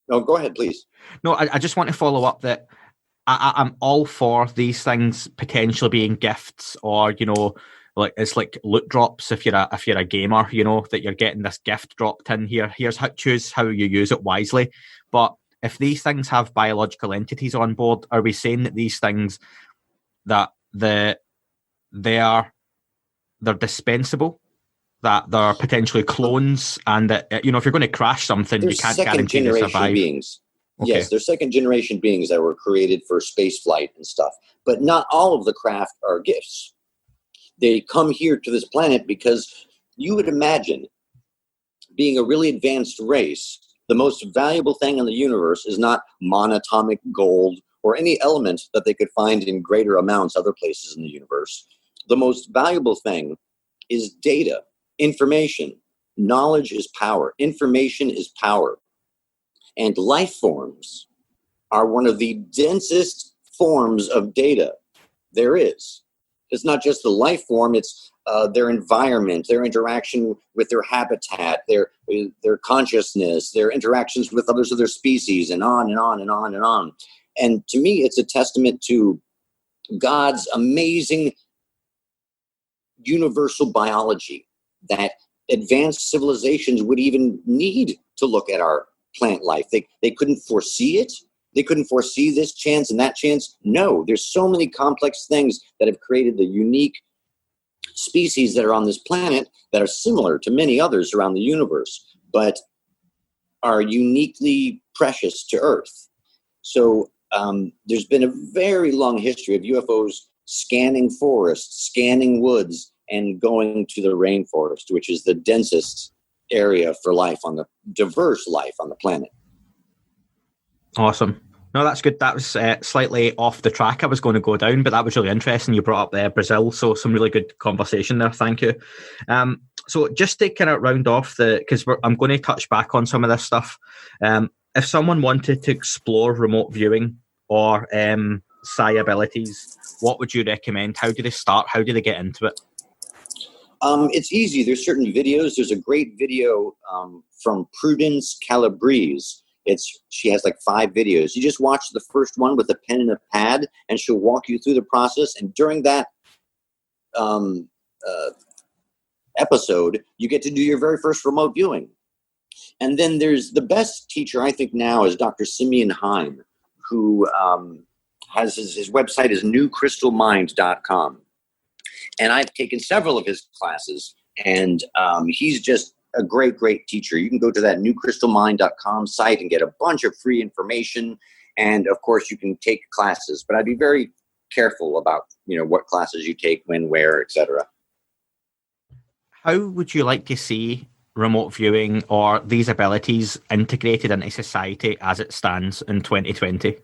No, go ahead, please. No, I just want to follow up that I'm all for these things potentially being gifts, or, like it's like loot drops if you're a gamer, that you're getting this gift dropped in here. Choose how you use it wisely. But if these things have biological entities on board, are we saying that these things that they're dispensable, that they're potentially clones, and that if you're going to crash something, you can't guarantee to survive? Beings. Okay. Yes, they're second generation beings that were created for space flight and stuff. But not all of the craft are gifts. They come here to this planet because you would imagine, being a really advanced race, the most valuable thing in the universe is not monatomic gold or any element that they could find in greater amounts other places in the universe. The most valuable thing is data, information. Knowledge is power. Information is power. And life forms are one of the densest forms of data there is. It's not just the life form, it's their environment, their interaction with their habitat, their consciousness, their interactions with others of their species, and on and on and on and on. And to me, it's a testament to God's amazing universal biology that advanced civilizations would even need to look at our plant life. They couldn't foresee it. They couldn't foresee this chance and that chance. No, there's so many complex things that have created the unique species that are on this planet that are similar to many others around the universe, but are uniquely precious to Earth. So there's been a very long history of UFOs scanning forests, scanning woods, and going to the rainforest, which is the densest area for life on the diverse life on the planet. Awesome. No, that's good. That was slightly off the track I was going to go down, but that was really interesting. You brought up Brazil, so some really good conversation there. Thank you. So just to kind of round off because I'm going to touch back on some of this stuff. If someone wanted to explore remote viewing or psi abilities, what would you recommend? How do they start? How do they get into it? It's easy. There's certain videos. There's a great video from Prudence Calabrese. She has like 5 videos. You just watch the first one with a pen and a pad, and she'll walk you through the process. And during that episode, you get to do your very first remote viewing. And then there's the best teacher, I think, now is Dr. Simeon Heim, who has his website is newcrystalmind.com. And I've taken several of his classes, and he's just a great, great teacher. You can go to that newcrystalmind.com site and get a bunch of free information. And of course, you can take classes, but I'd be very careful about, what classes you take, when, where, etc. How would you like to see remote viewing or these abilities integrated into society as it stands in 2020?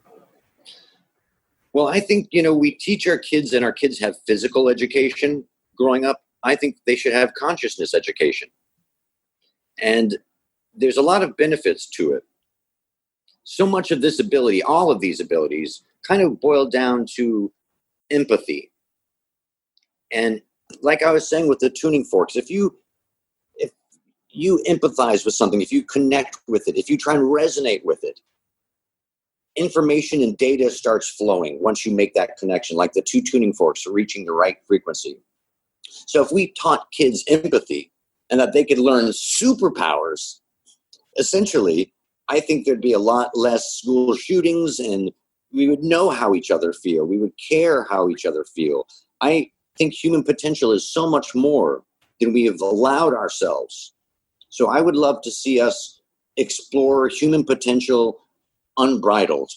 Well, I think, we teach our kids, and our kids have physical education growing up. I think they should have consciousness education. And there's a lot of benefits to it. So much of this ability, all of these abilities, kind of boil down to empathy. And like I was saying with the tuning forks, if you empathize with something, if you connect with it, if you try and resonate with it, information and data starts flowing once you make that connection, like the 2 tuning forks are reaching the right frequency. So if we taught kids empathy and that they could learn superpowers, essentially, I think there'd be a lot less school shootings, and we would know how each other feel. We would care how each other feel. I think human potential is so much more than we have allowed ourselves. So I would love to see us explore human potential unbridled,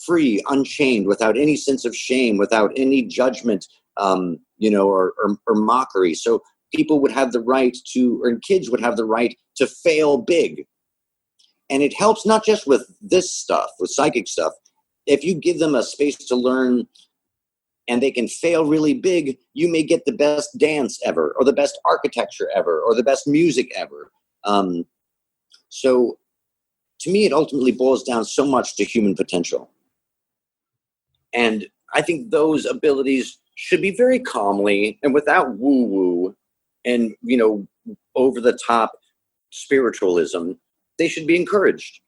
free, unchained, without any sense of shame, without any judgment, or mockery. So people would have the right to, or kids would have the right to fail big. And it helps not just with this stuff, with psychic stuff. If you give them a space to learn and they can fail really big, you may get the best dance ever, or the best architecture ever, or the best music ever. So to me, it ultimately boils down so much to human potential. And I think those abilities should be very calmly and without woo-woo and, over the top spiritualism. They should be encouraged,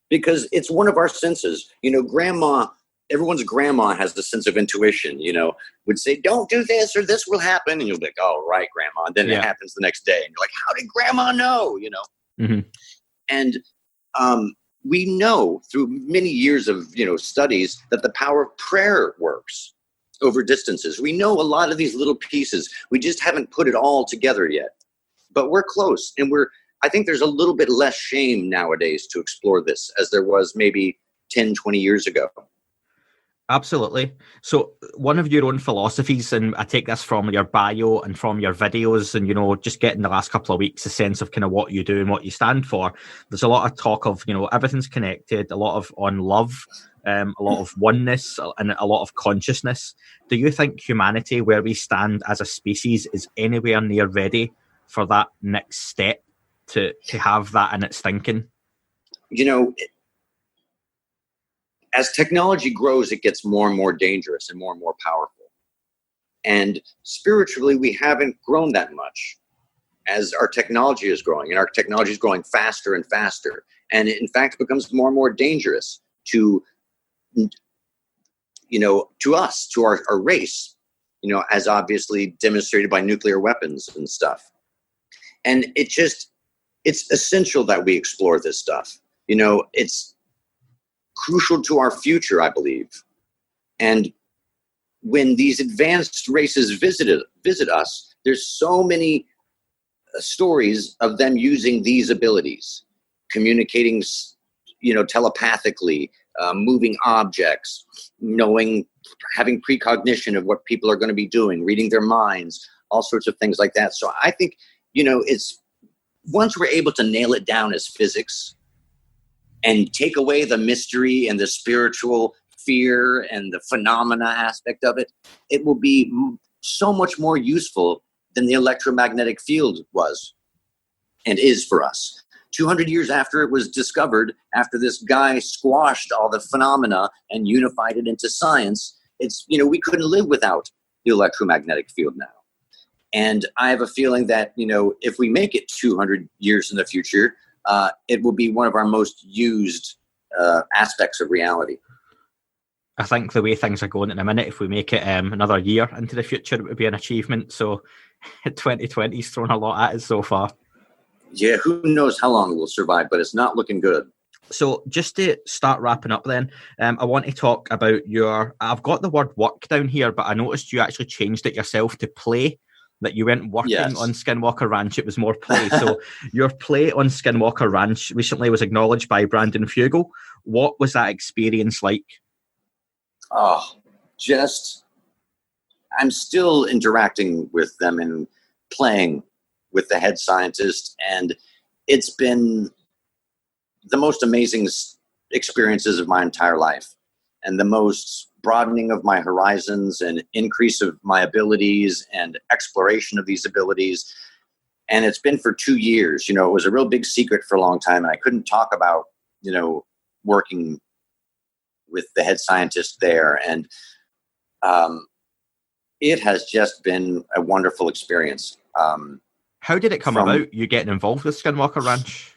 because it's one of our senses. Everyone's grandma has the sense of intuition, would say, don't do this or this will happen. And you'll be like, oh, right, grandma. And then it happens the next day. And you're like, how did grandma know, And we know through many years of, studies that the power of prayer works over distances. We know a lot of these little pieces. We just haven't put it all together yet. But we're close. And I think there's a little bit less shame nowadays to explore this as there was maybe 10, 20 years ago. Absolutely. So one of your own philosophies, and I take this from your bio and from your videos and, just getting the last couple of weeks, a sense of kind of what you do and what you stand for. There's a lot of talk of, everything's connected, a lot on love, a lot of oneness, and a lot of consciousness. Do you think humanity, where we stand as a species, is anywhere near ready for that next step to have that in its thinking? As technology grows, it gets more and more dangerous and more powerful. And spiritually, we haven't grown that much as our technology is growing, and our technology is growing faster and faster. And it, in fact, becomes more and more dangerous to us, to our race, as obviously demonstrated by nuclear weapons and stuff. And it's essential that we explore this stuff. It's crucial to our future, I believe. And when these advanced races visit us, there's so many stories of them using these abilities, communicating, telepathically, moving objects, having precognition of what people are going to be doing, reading their minds, all sorts of things like that. So I think, it's once we're able to nail it down as physics and take away the mystery and the spiritual fear and the phenomena aspect of it, it will be so much more useful than the electromagnetic field was and is for us. 200 years after it was discovered, after this guy squashed all the phenomena and unified it into science, we couldn't live without the electromagnetic field now. And I have a feeling that, if we make it 200 years in the future, it will be one of our most used aspects of reality. I think the way things are going in a minute, if we make it another year into the future, it would be an achievement. So 2020's thrown a lot at us so far. Yeah, who knows how long we'll survive, but it's not looking good. So just to start wrapping up then, I want to talk about I've got the word work down here, but I noticed you actually changed it yourself to play, that you weren't working on Skinwalker Ranch, it was more play. So your play on Skinwalker Ranch recently was acknowledged by Brandon Fugel. What was that experience like? Oh, I'm still interacting with them and playing with the head scientist, and it's been the most amazing experiences of my entire life, and the most broadening of my horizons and increase of my abilities and exploration of these abilities. And it's been for 2 years. It was a real big secret for a long time, and I couldn't talk about, working with the head scientist there. And it has just been a wonderful experience. How did it come about, you getting involved with Skinwalker Ranch?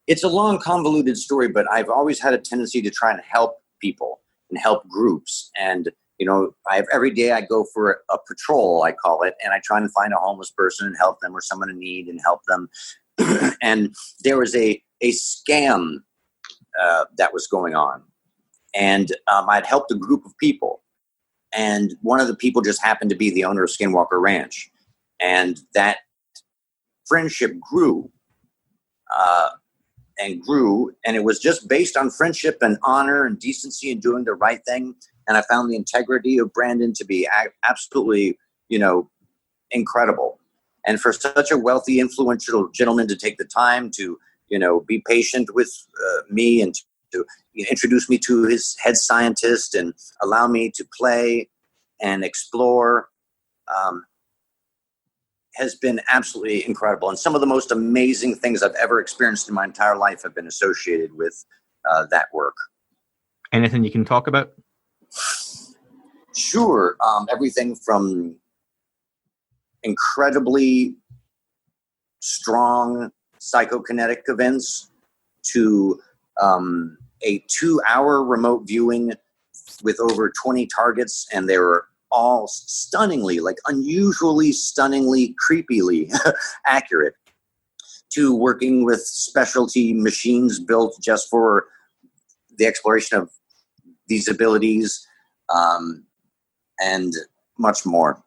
It's a long, convoluted story, but I've always had a tendency to try and help people and help groups. And, every day I go for a patrol, I call it, and I try and find a homeless person and help them, or someone in need and help them. And there was a scam that was going on. And I'd helped a group of people. And one of the people just happened to be the owner of Skinwalker Ranch. And that friendship grew and grew. And it was just based on friendship and honor and decency and doing the right thing. And I found the integrity of Brandon to be absolutely, incredible. And for such a wealthy, influential gentleman to take the time to, be patient with me and to introduce me to his head scientist and allow me to play and explore has been absolutely incredible. And some of the most amazing things I've ever experienced in my entire life have been associated with that work. Anything you can talk about? Sure. Everything from incredibly strong psychokinetic events to a 2-hour remote viewing with over 20 targets, and they were all stunningly, unusually, stunningly, creepily accurate, to working with specialty machines built just for the exploration of these abilities, and much more.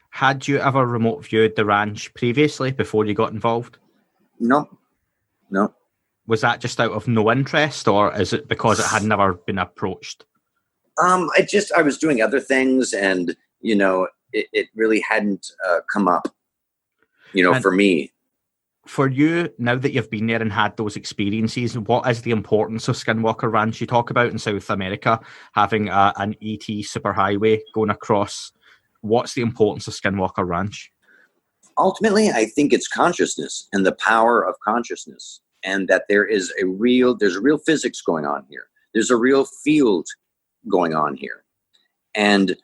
Had you ever remote viewed the ranch previously before you got involved? No. Was that just out of no interest, or is it because it had never been approached? I was doing other things, and, it really hadn't come up, for me. For you, now that you've been there and had those experiences, what is the importance of Skinwalker Ranch? You talk about in South America having an ET superhighway going across. What's the importance of Skinwalker Ranch? Ultimately, I think it's consciousness and the power of consciousness, and that there's a real physics going on here. There's a real field going on here. And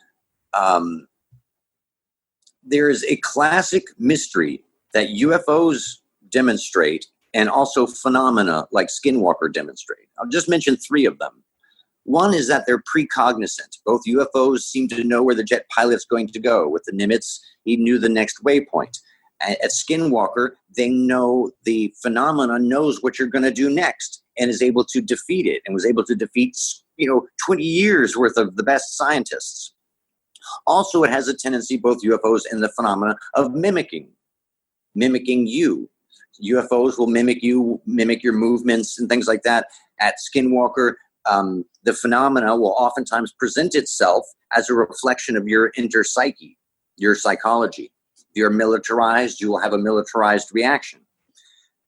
there is a classic mystery that UFOs demonstrate, and also phenomena like Skinwalker demonstrate. I'll just mention 3 of them. One is that they're precognizant. Both UFOs seem to know where the jet pilot's going to go. With the Nimitz, he knew the next waypoint. At Skinwalker, they know the phenomena knows what you're going to do next and is able to defeat it, and was able to defeat, 20 years worth of the best scientists. Also, it has a tendency, both UFOs and the phenomena of mimicking you. UFOs will mimic you, mimic your movements and things like that. At Skinwalker, the phenomena will oftentimes present itself as a reflection of your inner psyche, your psychology. If you're militarized, you will have a militarized reaction.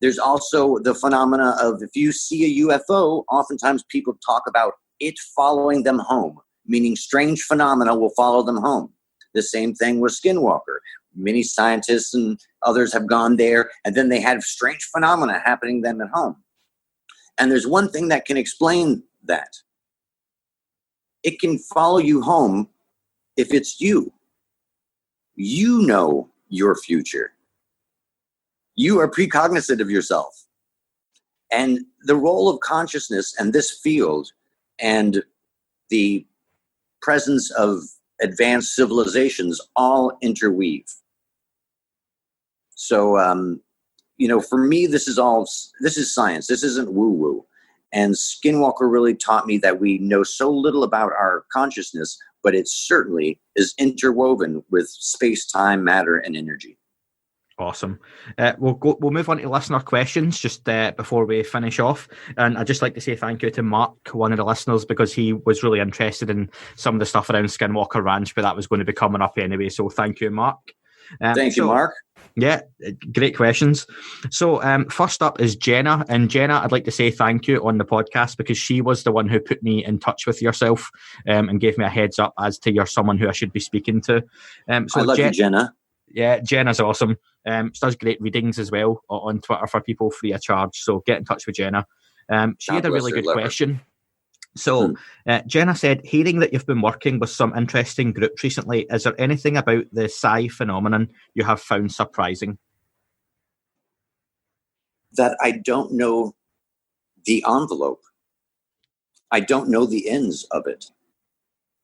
There's also the phenomena of, if you see a UFO, oftentimes people talk about it following them home, meaning strange phenomena will follow them home. The same thing with Skinwalker. Many scientists and others have gone there, and then they had strange phenomena happening to them at home. And there's one thing that can explain that. It can follow you home if it's you. You know your future. You are precognizant of yourself. And the role of consciousness and this field and the presence of advanced civilizations all interweave. So, for me, this is science. This isn't woo-woo. And Skinwalker really taught me that we know so little about our consciousness, but it certainly is interwoven with space, time, matter, and energy. Awesome. We'll move on to listener questions just before we finish off. And I'd just like to say thank you to Mark, one of the listeners, because he was really interested in some of the stuff around Skinwalker Ranch, but that was going to be coming up anyway. So thank you, Mark. Thank you, Mark. Yeah, great questions. So first up is Jenna. And Jenna, I'd like to say thank you on the podcast because she was the one who put me in touch with yourself and gave me a heads up as to you're someone who I should be speaking to. So I love you, Jenna. Yeah, Jenna's awesome. She does great readings as well on Twitter for people free of charge. So get in touch with Jenna. She had a really good question. So Jenna said, hearing that you've been working with some interesting groups recently, is there anything about the psi phenomenon you have found surprising? That I don't know the envelope. I don't know the ends of it.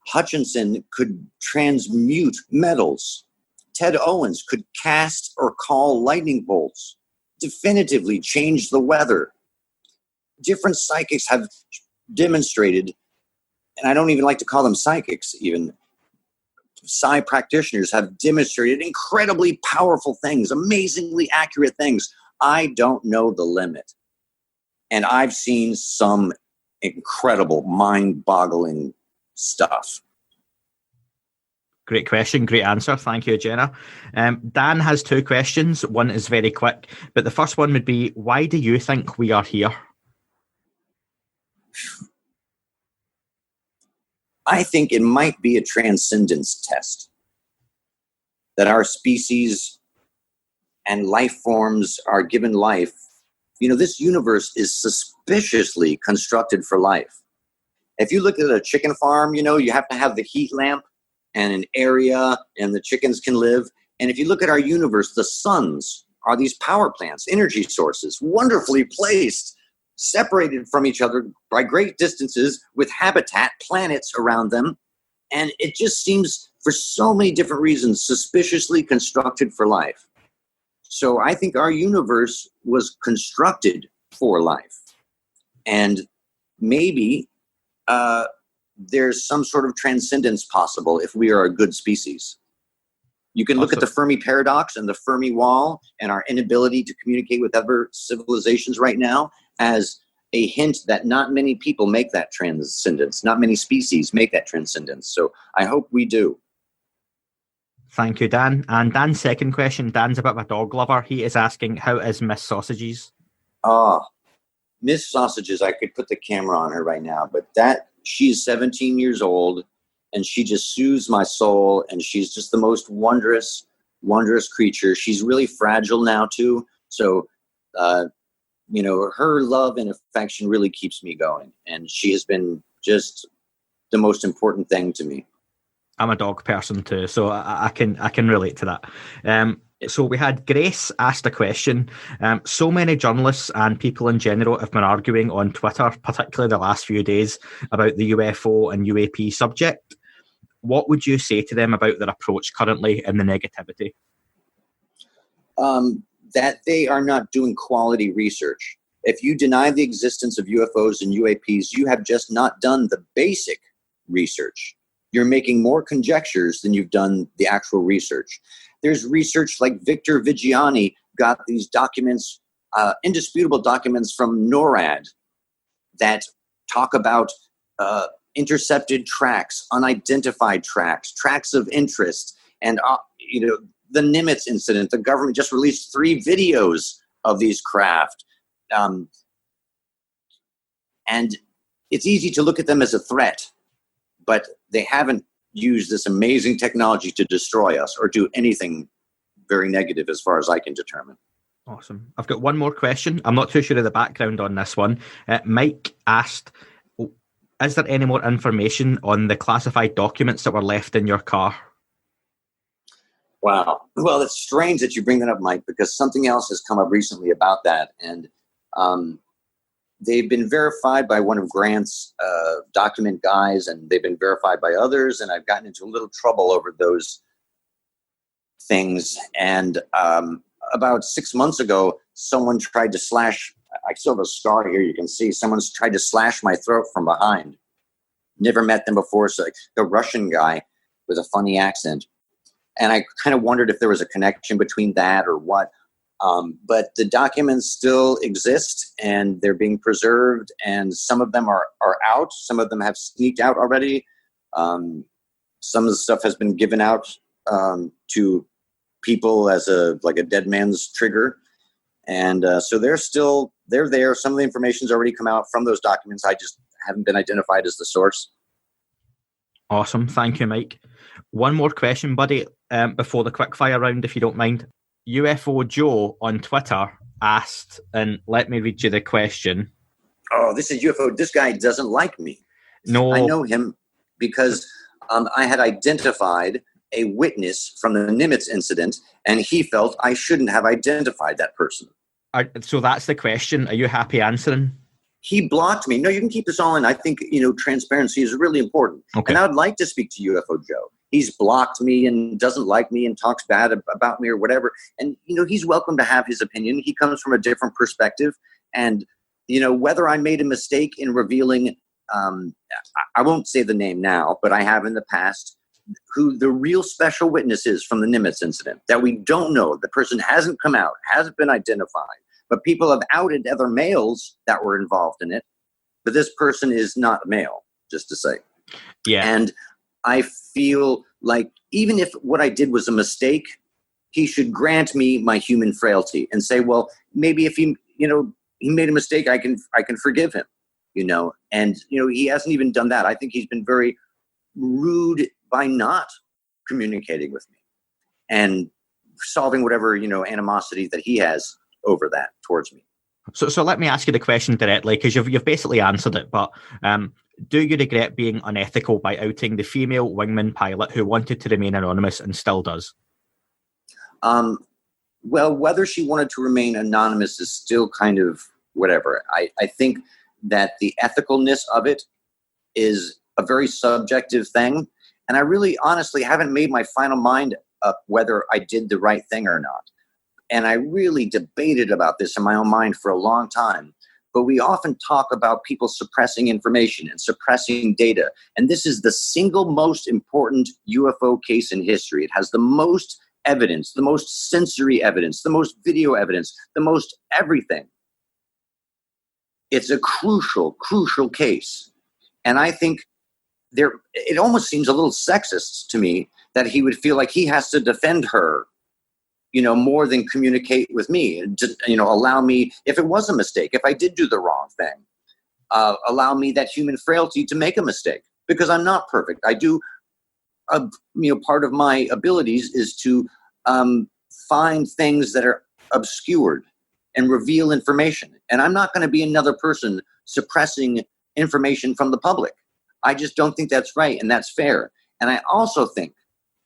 Hutchinson could transmute metals. Ted Owens could cast or call lightning bolts, definitively change the weather. Different psychics have demonstrated, and I don't even like to call them psychics, even psi practitioners have demonstrated incredibly powerful things, amazingly accurate things. I don't know the limit. And I've seen some incredible, mind-boggling stuff. Great question, great answer. Thank you, Jenna. Dan has two questions. One is very quick, but the first one would be, why do you think we are here? I think it might be a transcendence test. That our species and life forms are given life. This universe is suspiciously constructed for life. If you look at a chicken farm, you have to have the heat lamp and an area, and the chickens can live. And if you look at our universe, the suns are these power plants, energy sources, wonderfully placed, separated from each other by great distances with habitat, planets around them. And it just seems, for so many different reasons, suspiciously constructed for life. So I think our universe was constructed for life. And maybe there's some sort of transcendence possible if we are a good species. You can look at the Fermi paradox and the Fermi wall and our inability to communicate with other civilizations right now as a hint that not many people make that transcendence. Not many species make that transcendence. So I hope we do. Thank you, Dan. And Dan's second question, Dan's a bit of a dog lover. He is asking, how is Miss Sausages? Miss Sausages, I could put the camera on her right now, but she's 17 years old and she just soothes my soul, and she's just the most wondrous, wondrous creature. She's really fragile now too. So, her love and affection really keeps me going. And she has been just the most important thing to me. I'm a dog person too, so I can relate to that. So we had Grace asked a question. So many journalists and people in general have been arguing on Twitter, particularly the last few days, about the UFO and UAP subject. What would you say to them about their approach currently and the negativity? That they are not doing quality research. If you deny the existence of UFOs and UAPs, you have just not done the basic research. you're making more conjectures than you've done the actual research. There's research like Victor Vigiani got these documents, indisputable documents from NORAD that talk about intercepted tracks, unidentified tracks, tracks of interest, and the Nimitz incident. The government just released 3 videos of these craft, and it's easy to look at them as a threat, but they haven't used this amazing technology to destroy us or do anything very negative as far as I can determine. Awesome. I've got one more question. I'm not too sure of the background on this one. Mike asked, is there any more information on the classified documents that were left in your car? Wow. Well, it's strange that you bring that up, Mike, because something else has come up recently about that. And they've been verified by one of Grant's document guys, and they've been verified by others. And I've gotten into a little trouble over those things. And about 6 months ago, someone tried to slash, I still have a scar here, you can see, someone's tried to slash my throat from behind. Never met them before, so like the Russian guy with a funny accent. And I kind of wondered if there was a connection between that or what. But the documents still exist, and they're being preserved, and some of them are out. Some of them have sneaked out already. Some of the stuff has been given out to people as a dead man's trigger. And so they're there. Some of the information's already come out from those documents. I just haven't been identified as the source. Awesome. Thank you, Mike. One more question, buddy, before the quickfire round, if you don't mind. UFO Joe on Twitter asked, and let me read you the question. Oh, this is UFO. This guy doesn't like me. No. I know him because I had identified a witness from the Nimitz incident, and he felt I shouldn't have identified that person. So that's the question. Are you happy answering? He blocked me. No, you can keep this all in. I think, transparency is really important. Okay. And I would like to speak to UFO Joe. He's blocked me and doesn't like me and talks bad about me or whatever. And, he's welcome to have his opinion. He comes from a different perspective. And, whether I made a mistake in revealing, I won't say the name now, but I have in the past, who the real special witness is from the Nimitz incident that we don't know. The person hasn't come out, hasn't been identified, but people have outed other males that were involved in it. But this person is not a male, just to say. Yeah. And I feel like even if what I did was a mistake, he should grant me my human frailty and say, well, maybe if he made a mistake, I can forgive him, and, he hasn't even done that. I think he's been very rude by not communicating with me and solving whatever, animosity that he has over that towards me. So let me ask you the question directly, because you've basically answered it, but do you regret being unethical by outing the female wingman pilot who wanted to remain anonymous and still does? Well, whether she wanted to remain anonymous is still kind of whatever. I think that the ethicalness of it is a very subjective thing. And I really honestly haven't made my final mind up whether I did the right thing or not. And I really debated about this in my own mind for a long time. But we often talk about people suppressing information and suppressing data. And this is the single most important UFO case in history. It has the most evidence, the most sensory evidence, the most video evidence, the most everything. It's a crucial, crucial case. And I think it almost seems a little sexist to me that he would feel like he has to defend her, more than communicate with me and just, allow me, if it was a mistake, if I did do the wrong thing, allow me that human frailty to make a mistake, because I'm not perfect. I do, part of my abilities is to find things that are obscured and reveal information. And I'm not going to be another person suppressing information from the public. I just don't think that's right, and that's fair. And I also think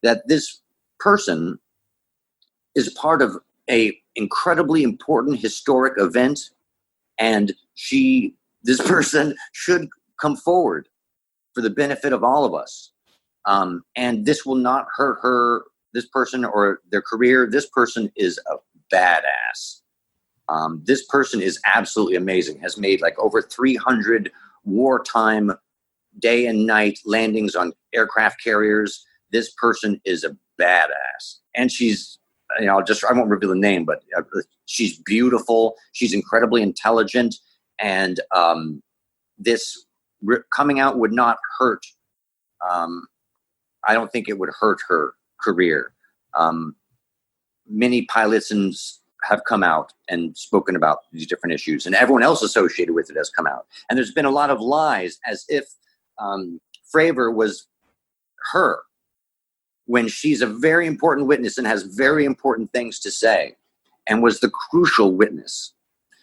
that this person is part of a incredibly important historic event, and this person should come forward for the benefit of all of us. And this will not hurt this person or their career. This person is a badass. This person is absolutely amazing, has made like over 300 wartime day and night landings on aircraft carriers. This person is a badass. And she's, I won't reveal the name, but she's beautiful. She's incredibly intelligent. And this coming out would not hurt. I don't think it would hurt her career. Many pilots have come out and spoken about these different issues, and everyone else associated with it has come out. And there's been a lot of lies as if Fravor was her, when she's a very important witness and has very important things to say and was the crucial witness.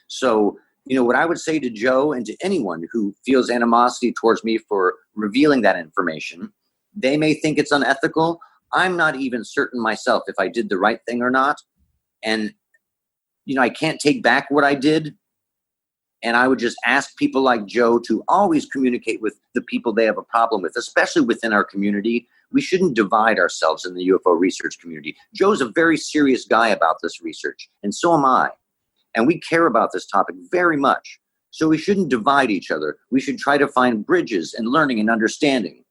So, what I would say to Joe and to anyone who feels animosity towards me for revealing that information, they may think it's unethical. I'm not even certain myself if I did the right thing or not. And, I can't take back what I did. And I would just ask people like Joe to always communicate with the people they have a problem with, especially within our community. We shouldn't divide ourselves in the UFO research community. Joe's a very serious guy about this research, and so am I. And we care about this topic very much. So we shouldn't divide each other. We should try to find bridges and learning and understanding.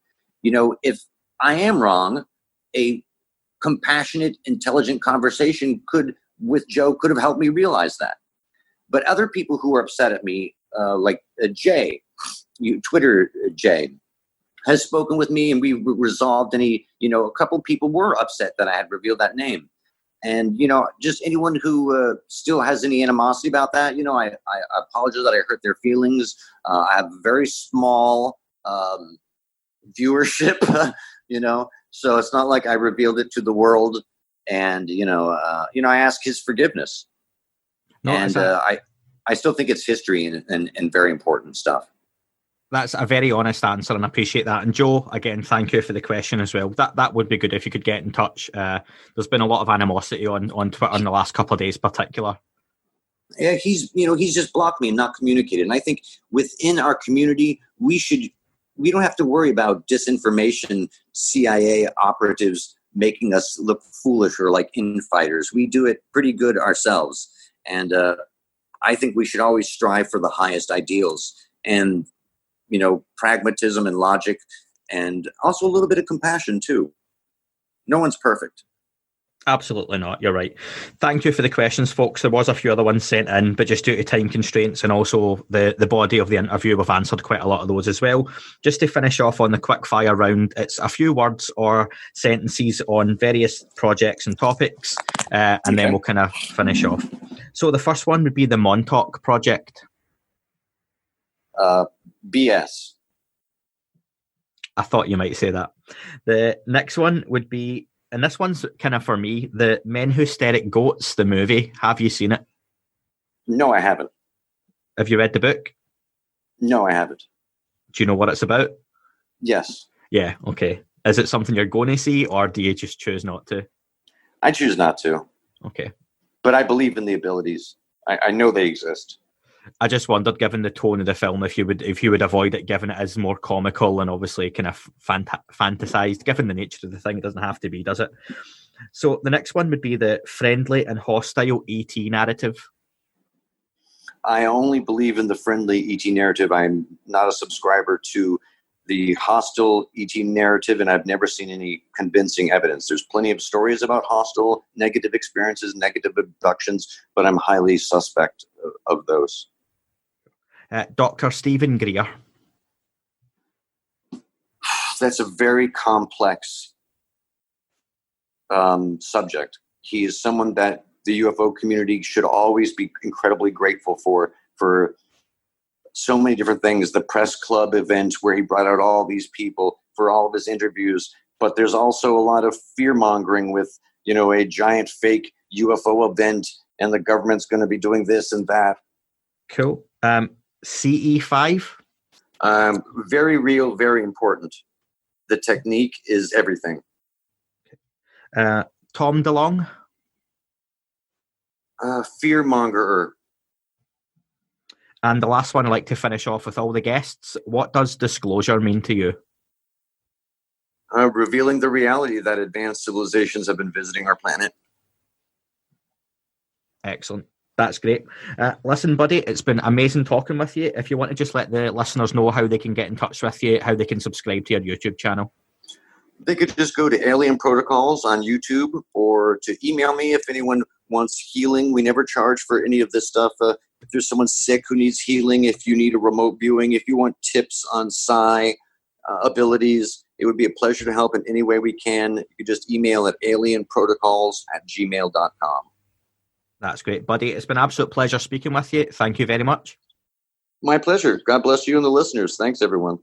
If I am wrong, a compassionate, intelligent conversation with Joe could have helped me realize that. But other people who are upset at me, like Jay, Twitter Jay, has spoken with me, and we resolved any, a couple people were upset that I had revealed that name. And, just anyone who still has any animosity about that, I apologize that I hurt their feelings. I have very small viewership, so it's not like I revealed it to the world. And, I ask his forgiveness. No, and I still think it's history and very important stuff. That's a very honest answer, and I appreciate that. And Joe, again, thank you for the question as well. That would be good if you could get in touch. There's been a lot of animosity on Twitter in the last couple of days, particular. Yeah, he's just blocked me and not communicated. And I think within our community, we don't have to worry about disinformation, CIA operatives making us look foolish or like infighters. We do it pretty good ourselves. And I think we should always strive for the highest ideals and, pragmatism and logic, and also a little bit of compassion too. No one's perfect. Absolutely not. You're right. Thank you for the questions, folks. There was a few other ones sent in, but just due to time constraints and also the body of the interview, we've answered quite a lot of those as well. Just to finish off on the quickfire round, it's a few words or sentences on various projects and topics, and then we'll kind of finish off. So the first one would be the Montauk project. BS. I thought you might say that. The next one would be, and this one's kind of for me, the Men Who Stare at Goats, the movie. Have you seen it? No, I haven't. Have you read the book? No, I haven't. Do you know what it's about? Yes. Yeah, okay. Is it something you're going to see, or do you just choose not to? I choose not to. Okay. But I believe in the abilities. I know they exist. I just wondered, given the tone of the film, if you would avoid it, given it is more comical and obviously kind of fantasized. Given the nature of the thing, it doesn't have to be, does it? So the next one would be the friendly and hostile ET narrative. I only believe in the friendly ET narrative. I'm not a subscriber to the hostile ET narrative, and I've never seen any convincing evidence. There's plenty of stories about hostile, negative experiences, negative abductions, but I'm highly suspect of those. Dr. Stephen Greer. That's a very complex subject. He is someone that the UFO community should always be incredibly grateful for so many different things. The press club event where he brought out all these people for all of his interviews. But there's also a lot of fear mongering with, a giant fake UFO event and the government's going to be doing this and that. Cool. CE5? Very real, very important. The technique is everything. Tom DeLonge? Fear-mongerer. And the last one I'd like to finish off with all the guests. What does disclosure mean to you? Revealing the reality that advanced civilizations have been visiting our planet. Excellent. That's great. Listen, buddy, it's been amazing talking with you. If you want to just let the listeners know how they can get in touch with you, how they can subscribe to your YouTube channel. They could just go to Alien Protocols on YouTube or to email me if anyone wants healing. We never charge for any of this stuff. If there's someone sick who needs healing, if you need a remote viewing, if you want tips on psi abilities, it would be a pleasure to help in any way we can. You could just email at alienprotocols@gmail.com. That's great, buddy. It's been an absolute pleasure speaking with you. Thank you very much. My pleasure. God bless you and the listeners. Thanks, everyone.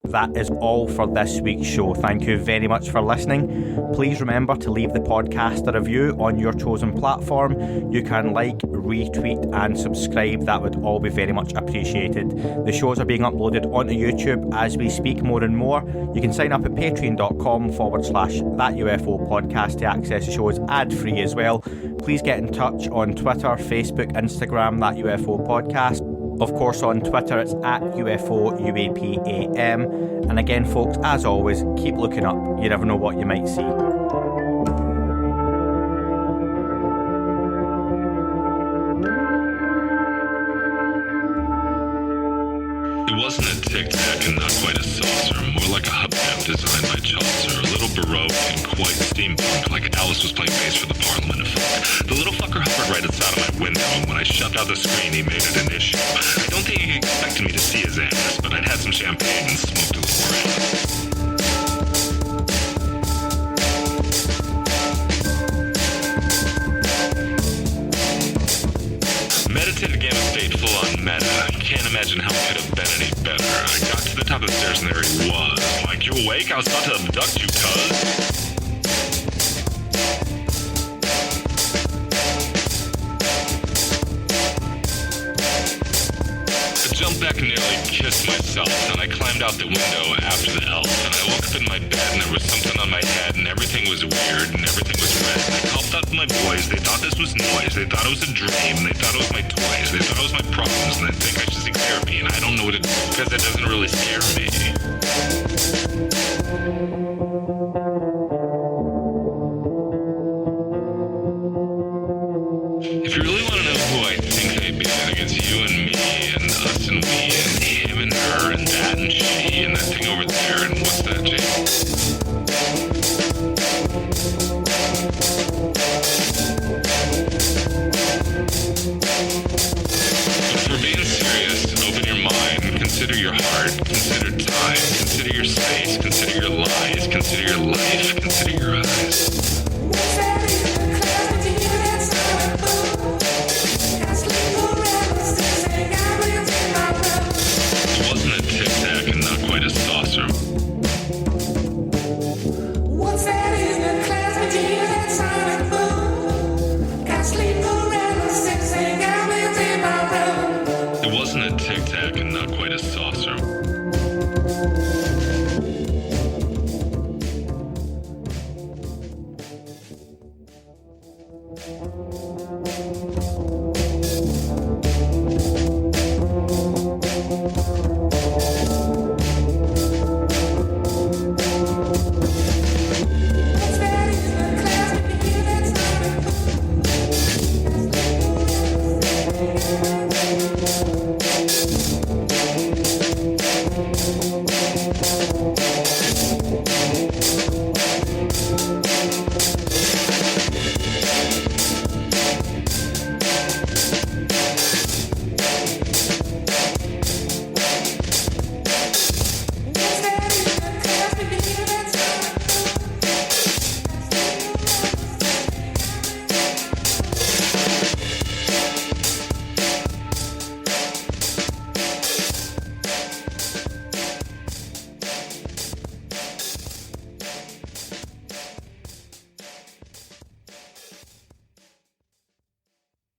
That is all for this week's show. Thank you very much for listening. Please remember to leave the podcast a review on your chosen platform. You can like, retweet and subscribe. That would all be very much appreciated. The shows are being uploaded onto YouTube as we speak more and more. You can sign up at patreon.com/thatUFO podcast to access the shows ad-free as well. Please get in touch on Twitter, Facebook, Instagram, That UFO Podcast. Of course, on Twitter, it's at UFO UAPAM. And again, folks, as always, keep looking up. You never know what you might see. It wasn't a tic-tac and not quite a saucer, more like a hubcap designed by Chaucer, a little Baroque and quite steampunk, like Alice was playing bass for the Parliament of Folk. The little fucker hovered right outside of my window, and when I shoved out the screen, he made it an issue. I don't think he expected me to see his ass, but I'd had some champagne and smoked a little around. Meditative gamma state full on meta. Can't imagine how it could have been any better. I got to the top of the stairs and there he was. Like, you awake? I was about to abduct you, cuz. I jumped back and nearly kissed myself, and I climbed out the window after the elf, and I woke up in my bed and there was something on my head and everything was weird and everything was red. And I called out to my boys. They thought this was noise. They thought it was a dream. They thought it was my toys. They thought it was my problems, and they think I should seek therapy, and I don't know what to do because it doesn't really scare me. If you really want to know who I think I be, I think it's you and me and us and we and him and her and that and she and that thing over there and what's that, Jake? But if we're being serious, open your mind, consider your heart, consider time, consider your space, consider your lies, consider your life, consider your eyes. It wasn't a tic-tac and not quite a saucer. It wasn't a tic-tac and not quite a saucer.